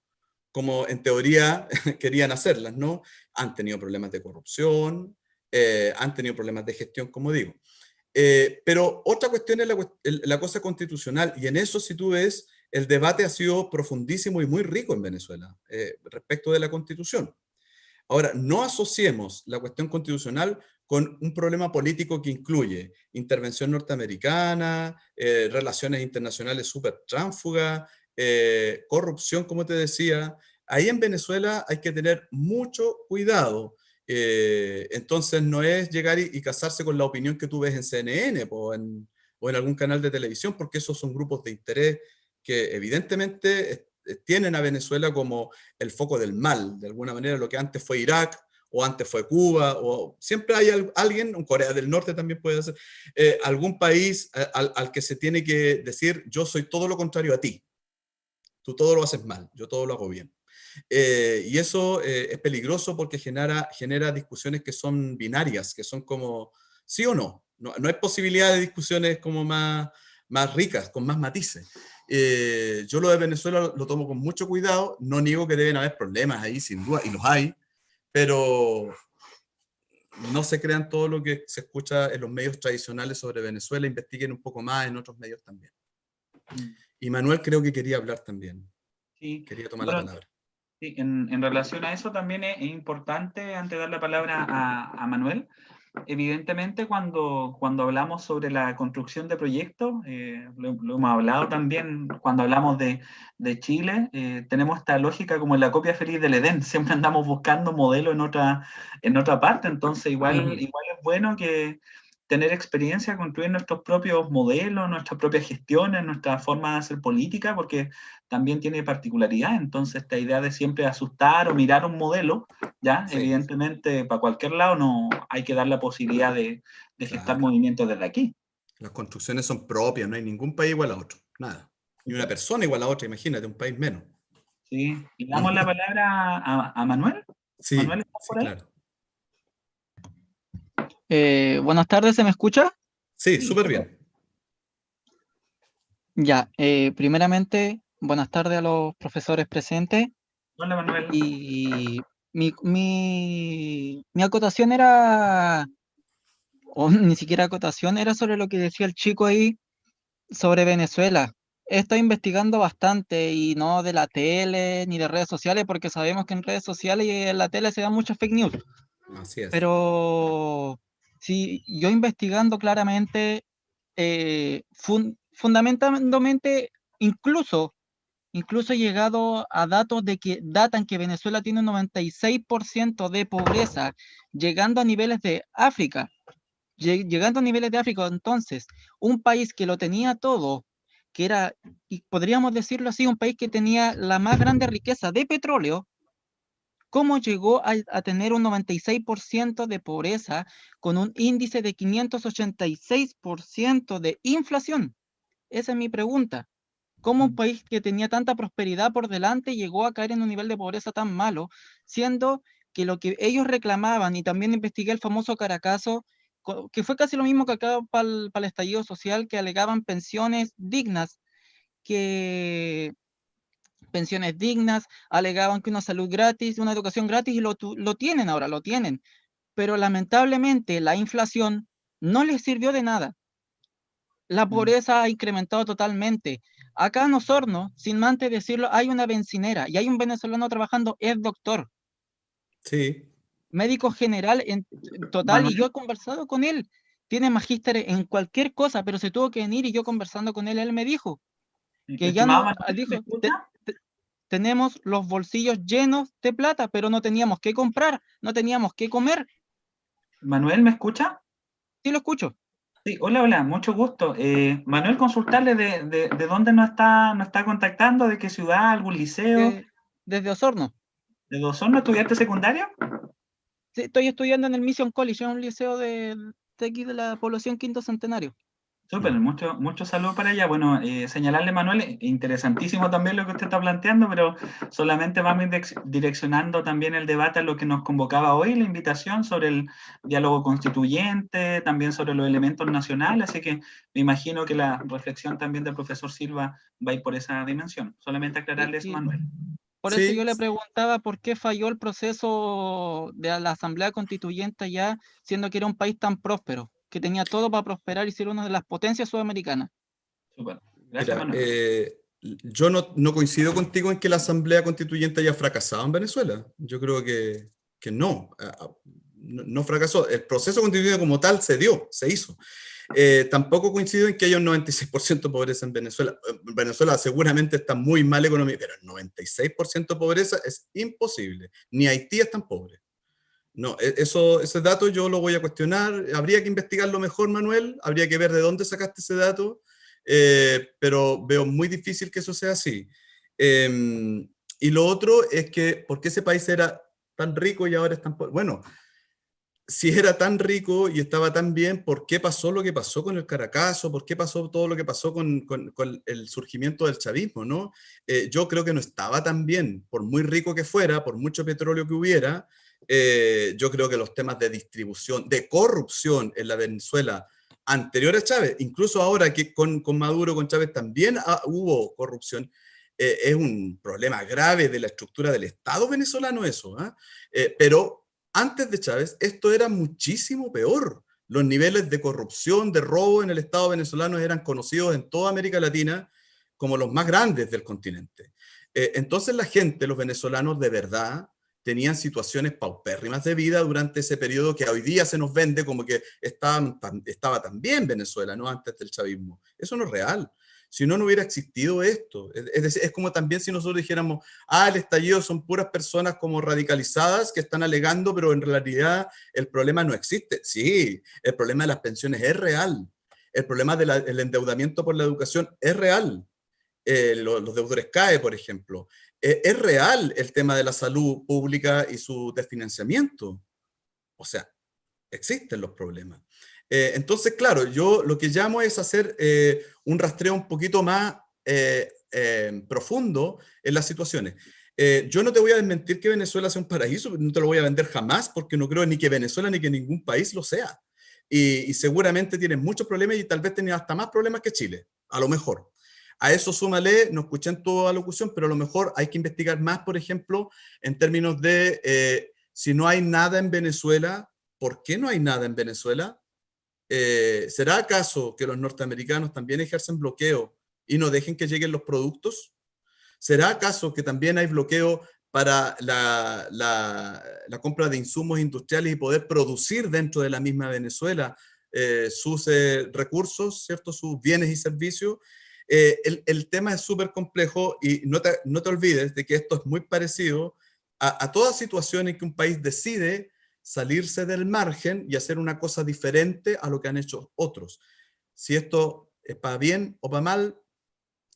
en teoría querían hacerlas, ¿no? Han tenido problemas de corrupción, han tenido problemas de gestión, como digo. Pero otra cuestión es la cosa constitucional, y en eso, si tú ves, el debate ha sido profundísimo y muy rico en Venezuela respecto de la Constitución. Ahora, no asociemos la cuestión constitucional con un problema político que incluye intervención norteamericana, relaciones internacionales súper tránsfugas, corrupción, como te decía. Ahí en Venezuela hay que tener mucho cuidado. Entonces no es llegar y casarse con la opinión que tú ves en CNN o en algún canal de televisión, porque esos son grupos de interés que evidentemente tienen a Venezuela como el foco del mal, de alguna manera, lo que antes fue Irak, o antes fue Cuba, o siempre hay alguien, Corea del Norte también puede ser, algún país al que se tiene que decir, yo soy todo lo contrario a ti, tú todo lo haces mal, yo todo lo hago bien. Y eso es peligroso porque genera discusiones que son binarias, que son como sí o no. No hay posibilidad de discusiones como más ricas, con más matices. Yo lo de Venezuela lo tomo con mucho cuidado, no niego que deben haber problemas ahí, sin duda, y los hay, pero no se crean todo lo que se escucha en los medios tradicionales sobre Venezuela, investiguen un poco más en otros medios también. Y Manuel creo que quería hablar también, Sí, quería tomar la bueno, palabra. sí, en relación a eso también es importante, antes de dar la palabra a Manuel, evidentemente cuando hablamos sobre la construcción de proyectos, lo hemos hablado también cuando hablamos de Chile, tenemos esta lógica como en la copia feliz del Edén, siempre andamos buscando modelos en otra parte, entonces igual es bueno que tener experiencia, construir nuestros propios modelos, nuestras propias gestiones, nuestra forma de hacer política, porque también tiene particularidad. Entonces, esta idea de siempre asustar o mirar un modelo, ya, Sí, evidentemente, para cualquier lado no hay que dar la posibilidad de gestar claro. movimientos desde aquí. Las construcciones son propias, no hay ningún país igual a otro, nada. Ni una persona igual a otra, imagínate, un país menos. Sí. Y damos la palabra a Manuel. Manuel, Sí, ¿estás sí, por ahí? claro. Buenas tardes, ¿se me escucha? Sí, Sí, súper súper. bien. Ya, primeramente, buenas tardes a los profesores presentes Hola, Manuel. y mi acotación era, o ni siquiera acotación, era sobre lo que decía el chico ahí sobre Venezuela. He estado investigando bastante y no de la tele ni de redes sociales porque sabemos que en redes sociales y en la tele se dan muchas fake news. Así es. Pero sí, yo investigando claramente, fundamentalmente, incluso incluso he llegado a datos de que datan que Venezuela tiene un 96% de pobreza, llegando a niveles de África. Llegando a niveles de África, entonces, un país que lo tenía todo, que era, y podríamos decirlo así, un país que tenía la más grande riqueza de petróleo, ¿cómo llegó a tener un 96% de pobreza con un índice de 586% de inflación? Esa es mi pregunta. ¿Cómo un país que tenía tanta prosperidad por delante llegó a caer en un nivel de pobreza tan malo, siendo que lo que ellos reclamaban, y también investigué el famoso Caracazo, que fue casi lo mismo que acá para el estallido social, que alegaban que pensiones dignas, alegaban que una salud gratis, una educación gratis, y lo tienen ahora, lo tienen. Pero lamentablemente la inflación no les sirvió de nada. La pobreza ha incrementado totalmente. Acá en Osorno, sin más antes decirlo, hay una bencinera y hay un venezolano trabajando, es doctor, Sí. médico general en total, y yo Manuel, he conversado con él. Tiene magíster en cualquier cosa, pero se tuvo que venir, y yo conversando con él me dijo que ya estimado no, Manuel, ¿me dijo, escucha? tenemos los bolsillos llenos de plata, pero no teníamos que comprar, no teníamos que comer. Manuel, ¿me escucha? Sí, lo escucho. Sí, hola, hola, mucho gusto. Manuel, consultarle de dónde nos está contactando, de qué ciudad, algún liceo, Desde Osorno. de Osorno, estudiante secundario. Sí, estoy estudiando en el Mission College, en un liceo de aquí de la población Quinto Centenario. Súper, mucho saludo para allá. Bueno, señalarle, Manuel, interesantísimo también lo que usted está planteando, pero solamente vamos a ir direccionando también el debate a lo que nos convocaba hoy, la invitación sobre el diálogo constituyente, también sobre los elementos nacionales, así que me imagino que la reflexión también del profesor Silva va a ir por esa dimensión. Solamente aclararle eso, Sí, Manuel. por eso yo Sí, le preguntaba por qué falló el proceso de la Asamblea Constituyente ya, siendo que era un país tan próspero, que tenía todo para prosperar y ser una de las potencias sudamericanas. Súper. Gracias, mira, Manuel. yo no coincido contigo en que la Asamblea Constituyente haya fracasado en Venezuela. Yo creo que no, no fracasó. El proceso constituyente como tal se dio, se hizo. Tampoco coincido en que haya un 96% de pobreza en Venezuela. Venezuela seguramente está muy mal económica, pero el 96% de pobreza es imposible. Ni Haití es tan pobre. No, ese dato yo lo voy a cuestionar. Habría que investigarlo mejor, Manuel. Habría que ver de dónde sacaste ese dato. Pero veo muy difícil que eso sea así. Y lo otro es que, ¿por qué ese país era tan rico y ahora es tan pobre? Bueno, si era tan rico y estaba tan bien, ¿por qué pasó lo que pasó con el Caracazo? ¿Por qué pasó todo lo que pasó con el surgimiento del chavismo? ¿No? Yo creo que no estaba tan bien, por muy rico que fuera, por mucho petróleo que hubiera. Yo creo que los temas de distribución, de corrupción en la Venezuela anterior a Chávez, incluso ahora que con Maduro, con Chávez también hubo corrupción, es un problema grave de la estructura del Estado venezolano eso, pero antes de Chávez, esto era muchísimo peor. Los niveles de corrupción, de robo en el Estado venezolano eran conocidos en toda América Latina como los más grandes del continente. Entonces la gente, los venezolanos de verdad, tenían situaciones paupérrimas de vida durante ese periodo que hoy día se nos vende como que estaba tan bien Venezuela, ¿no? Antes del chavismo. Eso no es real. Si no, no hubiera existido esto. Es decir, es como también si nosotros dijéramos, el estallido son puras personas como radicalizadas que están alegando, pero en realidad el problema no existe. Sí, el problema de las pensiones es real. El problema del endeudamiento por la educación es real. Los deudores CAE, por ejemplo. Es real el tema de la salud pública y su desfinanciamiento. O sea, existen los problemas. Entonces, claro, yo lo que llamo es hacer un rastreo un poquito más profundo en las situaciones. Yo no te voy a desmentir que Venezuela sea un paraíso, no te lo voy a vender jamás, porque no creo ni que Venezuela ni que ningún país lo sea. Y seguramente tienes muchos problemas y tal vez tenés hasta más problemas que Chile, a lo mejor. A eso súmale, no escuché en tu alocución, pero a lo mejor hay que investigar más, por ejemplo, en términos de si no hay nada en Venezuela, ¿por qué no hay nada en Venezuela? ¿Será acaso que los norteamericanos también ejercen bloqueo y no dejen que lleguen los productos? ¿Será acaso que también hay bloqueo para la compra de insumos industriales y poder producir dentro de la misma Venezuela sus recursos, ¿cierto? Sus bienes y servicios? El tema es súper complejo y no te olvides de que esto es muy parecido a toda situación en que un país decide salirse del margen y hacer una cosa diferente a lo que han hecho otros. Si esto es para bien o para mal,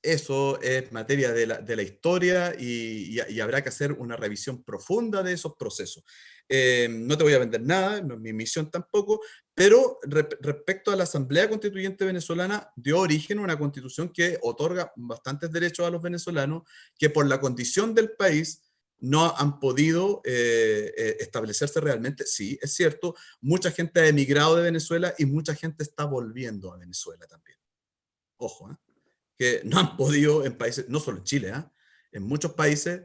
eso es materia de la historia y habrá que hacer una revisión profunda de esos procesos. No te voy a vender nada, no es mi misión tampoco, pero respecto a la Asamblea Constituyente Venezolana, dio origen a una constitución que otorga bastantes derechos a los venezolanos que por la condición del país no han podido establecerse realmente. Sí, es cierto, mucha gente ha emigrado de Venezuela y mucha gente está volviendo a Venezuela también. Ojo, que no han podido en países, no solo en Chile, en muchos países,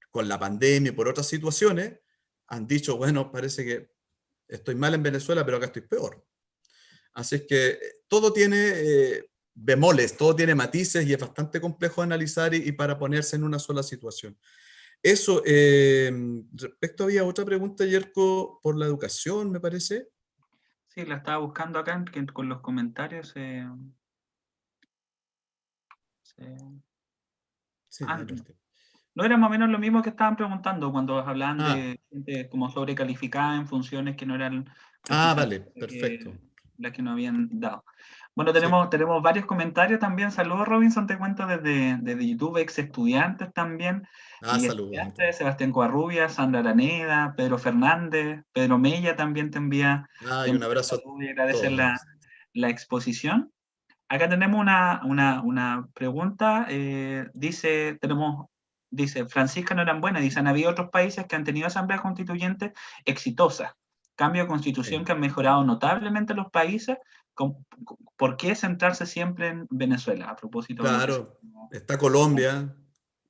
con la pandemia y por otras situaciones, han dicho, bueno, parece que estoy mal en Venezuela, pero acá estoy peor. Así es que todo tiene bemoles, todo tiene matices y es bastante complejo de analizar y para ponerse en una sola situación. Eso, respecto había otra pregunta, Yerko, por la educación, me parece. Sí, la estaba buscando acá con los comentarios. Sí, Ah, adelante. no era más o menos lo mismo que estaban preguntando cuando hablaban Ah, de gente como sobrecalificada en funciones que no eran vale, precisamente perfecto. las que nos habían dado. Bueno, Sí. tenemos varios comentarios también. Saludos, Robinson, te cuento desde YouTube, ex estudiantes también. Y Saludos. estudiantes, Sebastián Covarrubias, Sandra Araneda, Pedro Fernández, Pedro Mella también te envía Y un abrazo a saludos y agradecer todos. la exposición. Acá tenemos una pregunta, dice, Francisca Norambuena, dice, han habido otros países que han tenido asambleas constituyentes exitosas, cambio de constitución que han mejorado notablemente los países, ¿por qué centrarse siempre en Venezuela? A propósito de lo que... Claro, está Colombia,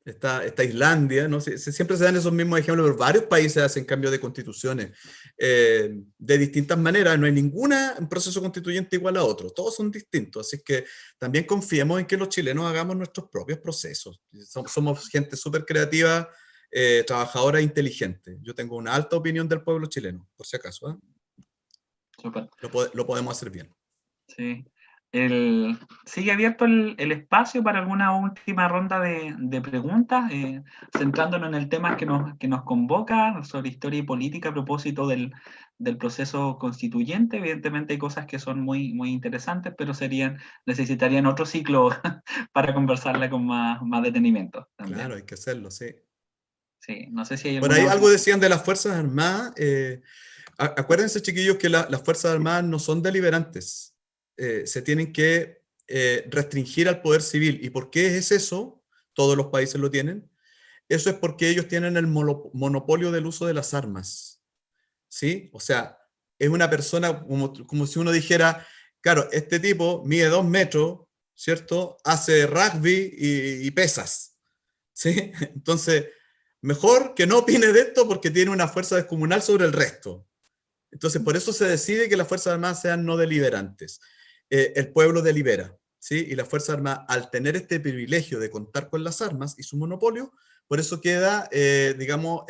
está Islandia, ¿no? Siempre se dan esos mismos ejemplos, pero varios países hacen cambios de constituciones de distintas maneras. No hay ningún proceso constituyente igual a otro, todos son distintos. Así que también confiemos en que los chilenos hagamos nuestros propios procesos. Somos gente súper creativa, trabajadora e inteligente. Yo tengo una alta opinión del pueblo chileno, por si acaso. Super. Lo podemos hacer bien. Sí. Sigue abierto el espacio para alguna última ronda de preguntas, centrándonos en el tema que nos convoca sobre historia y política a propósito del proceso constituyente. Evidentemente hay cosas que son muy, muy interesantes, pero necesitarían otro ciclo para conversarla con más detenimiento también. Claro, hay que hacerlo, sí. Sí, no sé si hay Por ahí algo decían de las Fuerzas Armadas. Acuérdense, chiquillos, que las Fuerzas Armadas no son deliberantes. Se tienen que restringir al poder civil. ¿Y por qué es eso? Todos los países lo tienen. Eso es porque ellos tienen el monopolio del uso de las armas. ¿Sí? O sea, es una persona como si uno dijera, claro, este tipo mide 2 metros, ¿cierto? Hace rugby y pesas. ¿Sí? Entonces, mejor que no opine de esto porque tiene una fuerza descomunal sobre el resto. Entonces, por eso se decide que las Fuerzas Armadas sean no deliberantes. El pueblo delibera, ¿sí? Y las Fuerzas Armadas, al tener este privilegio de contar con las armas y su monopolio, por eso queda, digamos,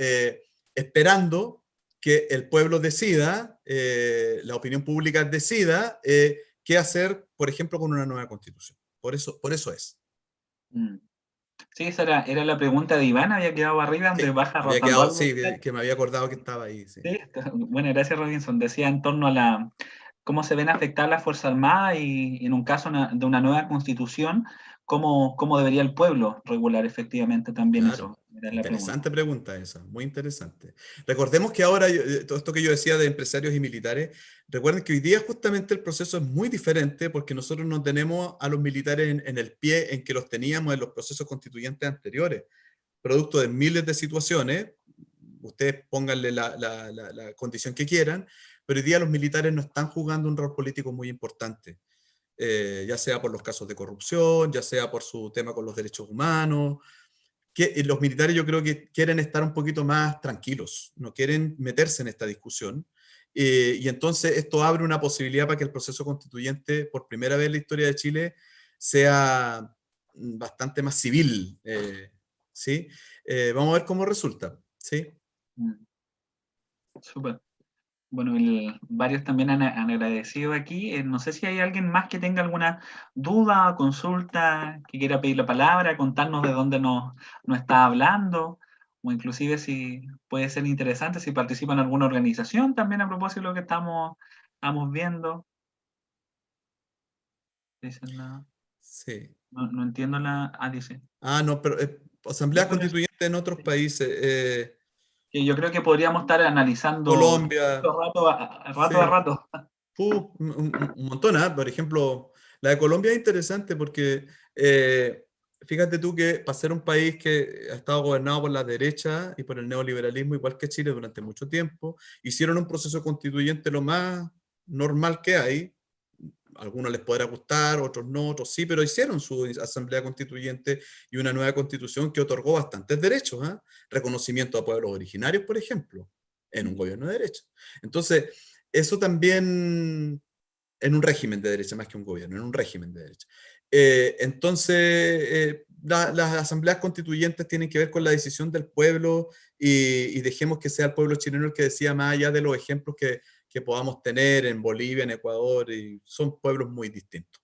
esperando que el pueblo decida, la opinión pública decida qué hacer, por ejemplo, con una nueva constitución. Por eso es. Sí, esa era la pregunta de Iván, había quedado arriba, donde baja Había rotando quedado, algo. sí, que me había acordado que estaba ahí. Sí. Sí, bueno, gracias Robinson. Decía en torno a cómo se ven afectadas las Fuerzas Armadas y en un caso de una nueva constitución, cómo debería el pueblo regular efectivamente también Claro. eso. Era la Interesante pregunta. pregunta esa, muy interesante. Recordemos que ahora, todo esto que yo decía de empresarios y militares, recuerden que hoy día justamente el proceso es muy diferente porque nosotros no tenemos a los militares en el pie en que los teníamos en los procesos constituyentes anteriores, producto de miles de situaciones. Ustedes pónganle la condición que quieran, pero hoy día los militares no están jugando un rol político muy importante, ya sea por los casos de corrupción, ya sea por su tema con los derechos humanos. Los militares yo creo que quieren estar un poquito más tranquilos, no quieren meterse en esta discusión. Y entonces esto abre una posibilidad para que el proceso constituyente, por primera vez en la historia de Chile, sea bastante más civil. ¿Sí? Vamos a ver cómo resulta. ¿Sí? Súper. Bueno, varios también han agradecido aquí. No sé si hay alguien más que tenga alguna duda, consulta, que quiera pedir la palabra, contarnos de dónde nos está hablando, o inclusive si puede ser interesante si participa en alguna organización también a propósito de lo que estamos viendo. Dicen, no, Sí. no entiendo dice. Ah, no, pero No, asambleas pero constituyentes en otros países, que yo creo que podríamos estar analizando Colombia, a sí, rato. un montón, ¿ah? Por ejemplo, la de Colombia es interesante porque fíjate tú que para ser un país que ha estado gobernado por la derecha y por el neoliberalismo, igual que Chile durante mucho tiempo, hicieron un proceso constituyente lo más normal que hay. Algunos les podrá gustar, otros no, otros sí, pero hicieron su asamblea constituyente y una nueva constitución que otorgó bastantes derechos, ¿eh? Reconocimiento a pueblos originarios, por ejemplo, en un gobierno de derecha. Entonces, eso también en un régimen de derecha, más que un gobierno, en un régimen de derecha. Las asambleas constituyentes tienen que ver con la decisión del pueblo y dejemos que sea el pueblo chileno el que decida, más allá de los ejemplos que podamos tener en Bolivia, en Ecuador, y son pueblos muy distintos.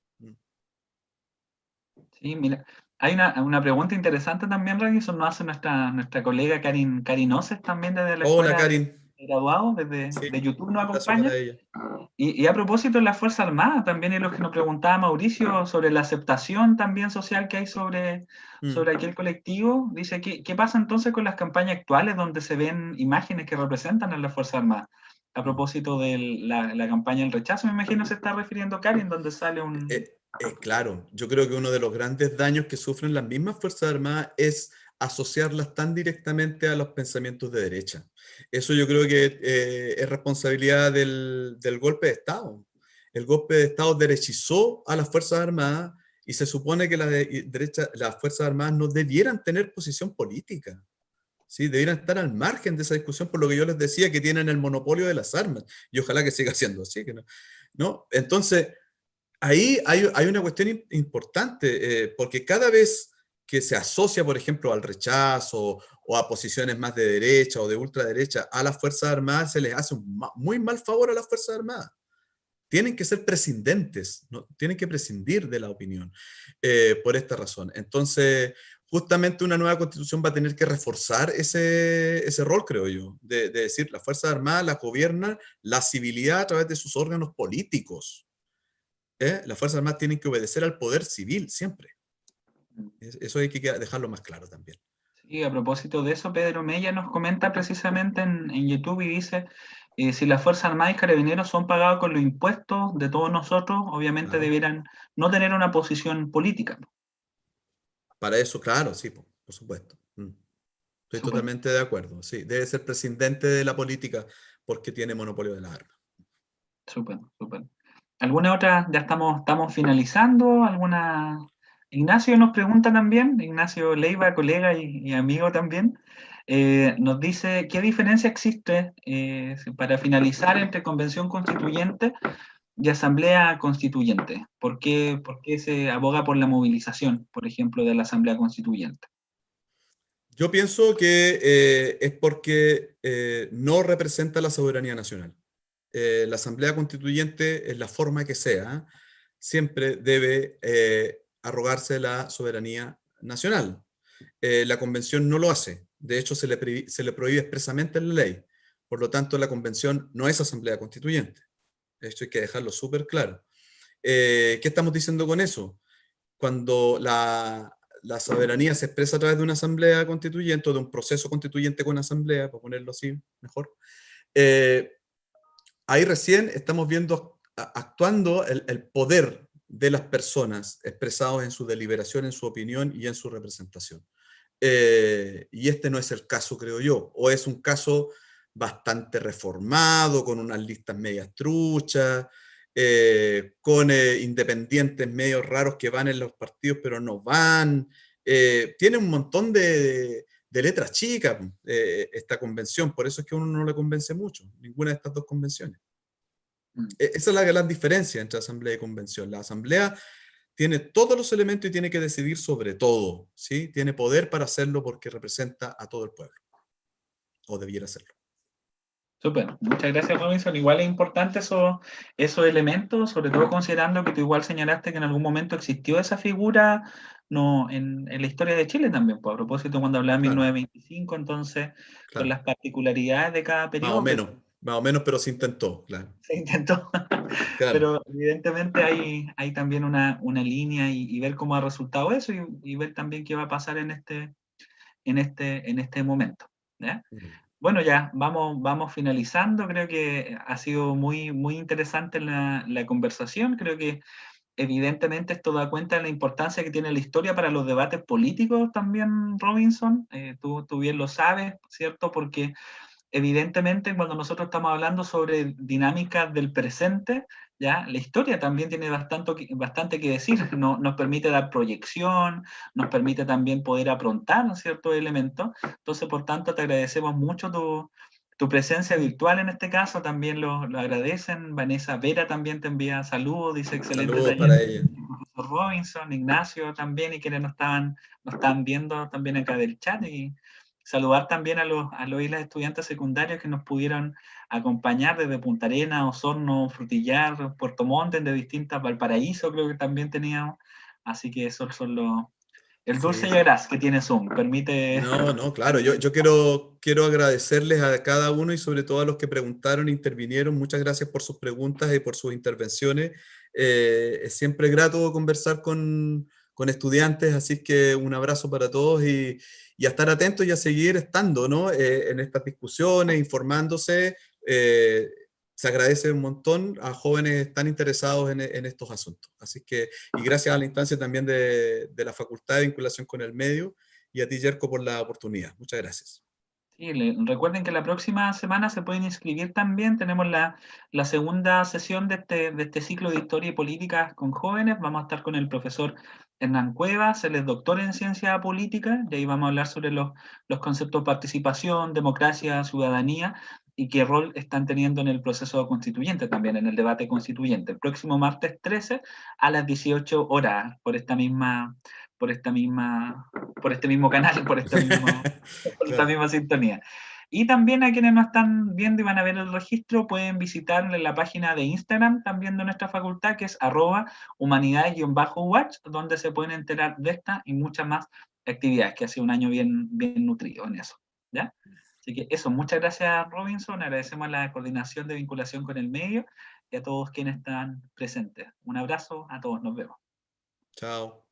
Sí, mira, hay una pregunta interesante también, Robinson, nos hace nuestra colega Karin Oces también desde la Hola, Escuela Karin. de Graduados, Sí, de YouTube nos un abrazo para acompaña. ella. Y a propósito de la Fuerza Armada, también es lo que nos preguntaba Mauricio sobre la aceptación también social que hay sobre aquel colectivo. Dice, ¿qué pasa entonces con las campañas actuales donde se ven imágenes que representan a la Fuerza Armada? A propósito de la campaña del rechazo, me imagino se está refiriendo Karin, donde sale un... Claro, yo creo que uno de los grandes daños que sufren las mismas Fuerzas Armadas es asociarlas tan directamente a los pensamientos de derecha. Eso yo creo que es responsabilidad del golpe de Estado. El golpe de Estado derechizó a las Fuerzas Armadas y se supone que las Fuerzas Armadas no debieran tener posición política. ¿Sí? Debieran estar al margen de esa discusión, por lo que yo les decía, que tienen el monopolio de las armas. Y ojalá que siga siendo así. Que no, ¿no? Entonces, ahí hay una cuestión importante, porque cada vez que se asocia, por ejemplo, al rechazo o a posiciones más de derecha o de ultraderecha a las Fuerzas Armadas, se les hace un muy mal favor a las Fuerzas Armadas. Tienen que ser prescindentes, ¿no? Tienen que prescindir de la opinión por esta razón. Entonces, justamente una nueva constitución va a tener que reforzar ese rol, creo yo, de decir, las Fuerzas Armadas las gobiernan la civilidad a través de sus órganos políticos. Las Fuerzas Armadas tienen que obedecer al poder civil siempre. Eso hay que dejarlo más claro también. Sí, a propósito de eso, Pedro Mella nos comenta precisamente en YouTube y dice, si las Fuerzas Armadas y Carabineros son pagados con los impuestos de todos nosotros, obviamente Claro. debieran no tener una posición política. Para eso, claro, sí, por supuesto. Estoy Súper, totalmente de acuerdo. Sí, debe ser presidente de la política porque tiene monopolio de las armas. súper, súper. ¿Alguna otra? Ya estamos finalizando. ¿Alguna? Ignacio nos pregunta también, Ignacio Leiva, colega y amigo también, nos dice, ¿qué diferencia existe para finalizar entre convención constituyente y asamblea constituyente? ¿Por qué se aboga por la movilización, por ejemplo, de la asamblea constituyente? Yo pienso que es porque no representa la soberanía nacional. La Asamblea Constituyente, en la forma que sea, siempre debe arrogarse la soberanía nacional. La Convención no lo hace. De hecho, se le prohíbe expresamente en la ley. Por lo tanto, la Convención no es Asamblea Constituyente. Esto hay que dejarlo súper claro. ¿Qué estamos diciendo con eso? Cuando la soberanía se expresa a través de una asamblea constituyente o de un proceso constituyente con asamblea, para ponerlo así mejor, ahí recién estamos viendo actuando el poder de las personas expresados en su deliberación, en su opinión y en su representación. Y este no es el caso, creo yo, o es un caso bastante reformado, con unas listas medias truchas, con independientes medios raros que van en los partidos pero no van. Tiene un montón de letras chicas esta convención, por eso es que uno no la convence mucho, ninguna de estas dos convenciones. Esa es la gran diferencia entre asamblea y convención. La asamblea tiene todos los elementos y tiene que decidir sobre todo, ¿sí? Tiene poder para hacerlo porque representa a todo el pueblo, o debiera hacerlo. Súper, muchas gracias, Robinson. Igual es importante esos elementos, sobre todo considerando que tú igual señalaste que en algún momento existió esa figura no, en la historia de Chile también, pues, a propósito cuando hablaba de Claro, 1925, entonces con claro. las particularidades de cada periodo que Más o menos, pero se intentó, claro. se intentó, Claro. pero evidentemente hay también una línea y ver cómo ha resultado eso y ver también qué va a pasar en este momento, ¿ya? Bueno, ya vamos finalizando. Creo que ha sido muy, muy interesante la conversación. Creo que evidentemente esto da cuenta de la importancia que tiene la historia para los debates políticos también, Robinson. Tú bien lo sabes, ¿cierto? Porque evidentemente cuando nosotros estamos hablando sobre dinámicas del presente, ¿ya? La historia también tiene bastante que decir, nos permite dar proyección, nos permite también poder aprontar ciertos elementos. Entonces, por tanto, te agradecemos mucho tu presencia virtual en este caso, también lo agradecen. Vanessa Vera también te envía saludos, dice excelente Saludos taller. para ella. Profesor Robinson, Ignacio también, y quienes nos están viendo también acá del chat, y saludar también a los y las estudiantes secundarios que nos pudieron acompañar desde Punta Arenas, Osorno, Frutillar, Puerto Montt, de distintas, Valparaíso creo que también teníamos, así que esos son el dulce Sí, y agraz que tiene Zoom, permite... no, claro, yo quiero agradecerles a cada uno y sobre todo a los que preguntaron, intervinieron. Muchas gracias por sus preguntas y por sus intervenciones. Es siempre grato conversar con estudiantes, así que un abrazo para todos y a estar atentos y a seguir estando, ¿no? En estas discusiones, informándose. Se agradece un montón a jóvenes tan interesados en estos asuntos. Así que, y gracias a la instancia también de la Facultad de Vinculación con el Medio y a ti, Yerko, por la oportunidad. Muchas gracias. Sí, recuerden que la próxima semana se pueden inscribir también. Tenemos la segunda sesión de este ciclo de Historia y Política con jóvenes. Vamos a estar con el profesor Hernán Cuevas, él es doctor en Ciencia Política, y ahí vamos a hablar sobre los conceptos de participación, democracia, ciudadanía, y qué rol están teniendo en el proceso constituyente también, en el debate constituyente. El próximo martes 13 a las 18 horas, por este mismo canal, por esta Claro. misma sintonía. Y también a quienes nos están viendo y van a ver el registro, pueden visitar la página de Instagram también de nuestra facultad, que es @humanidades_watch, donde se pueden enterar de esta y muchas más actividades, que ha sido un año bien nutrido en eso, ¿ya? Así que eso, muchas gracias, Robinson. Agradecemos la coordinación de vinculación con el medio y a todos quienes están presentes. Un abrazo a todos, nos vemos. Chao.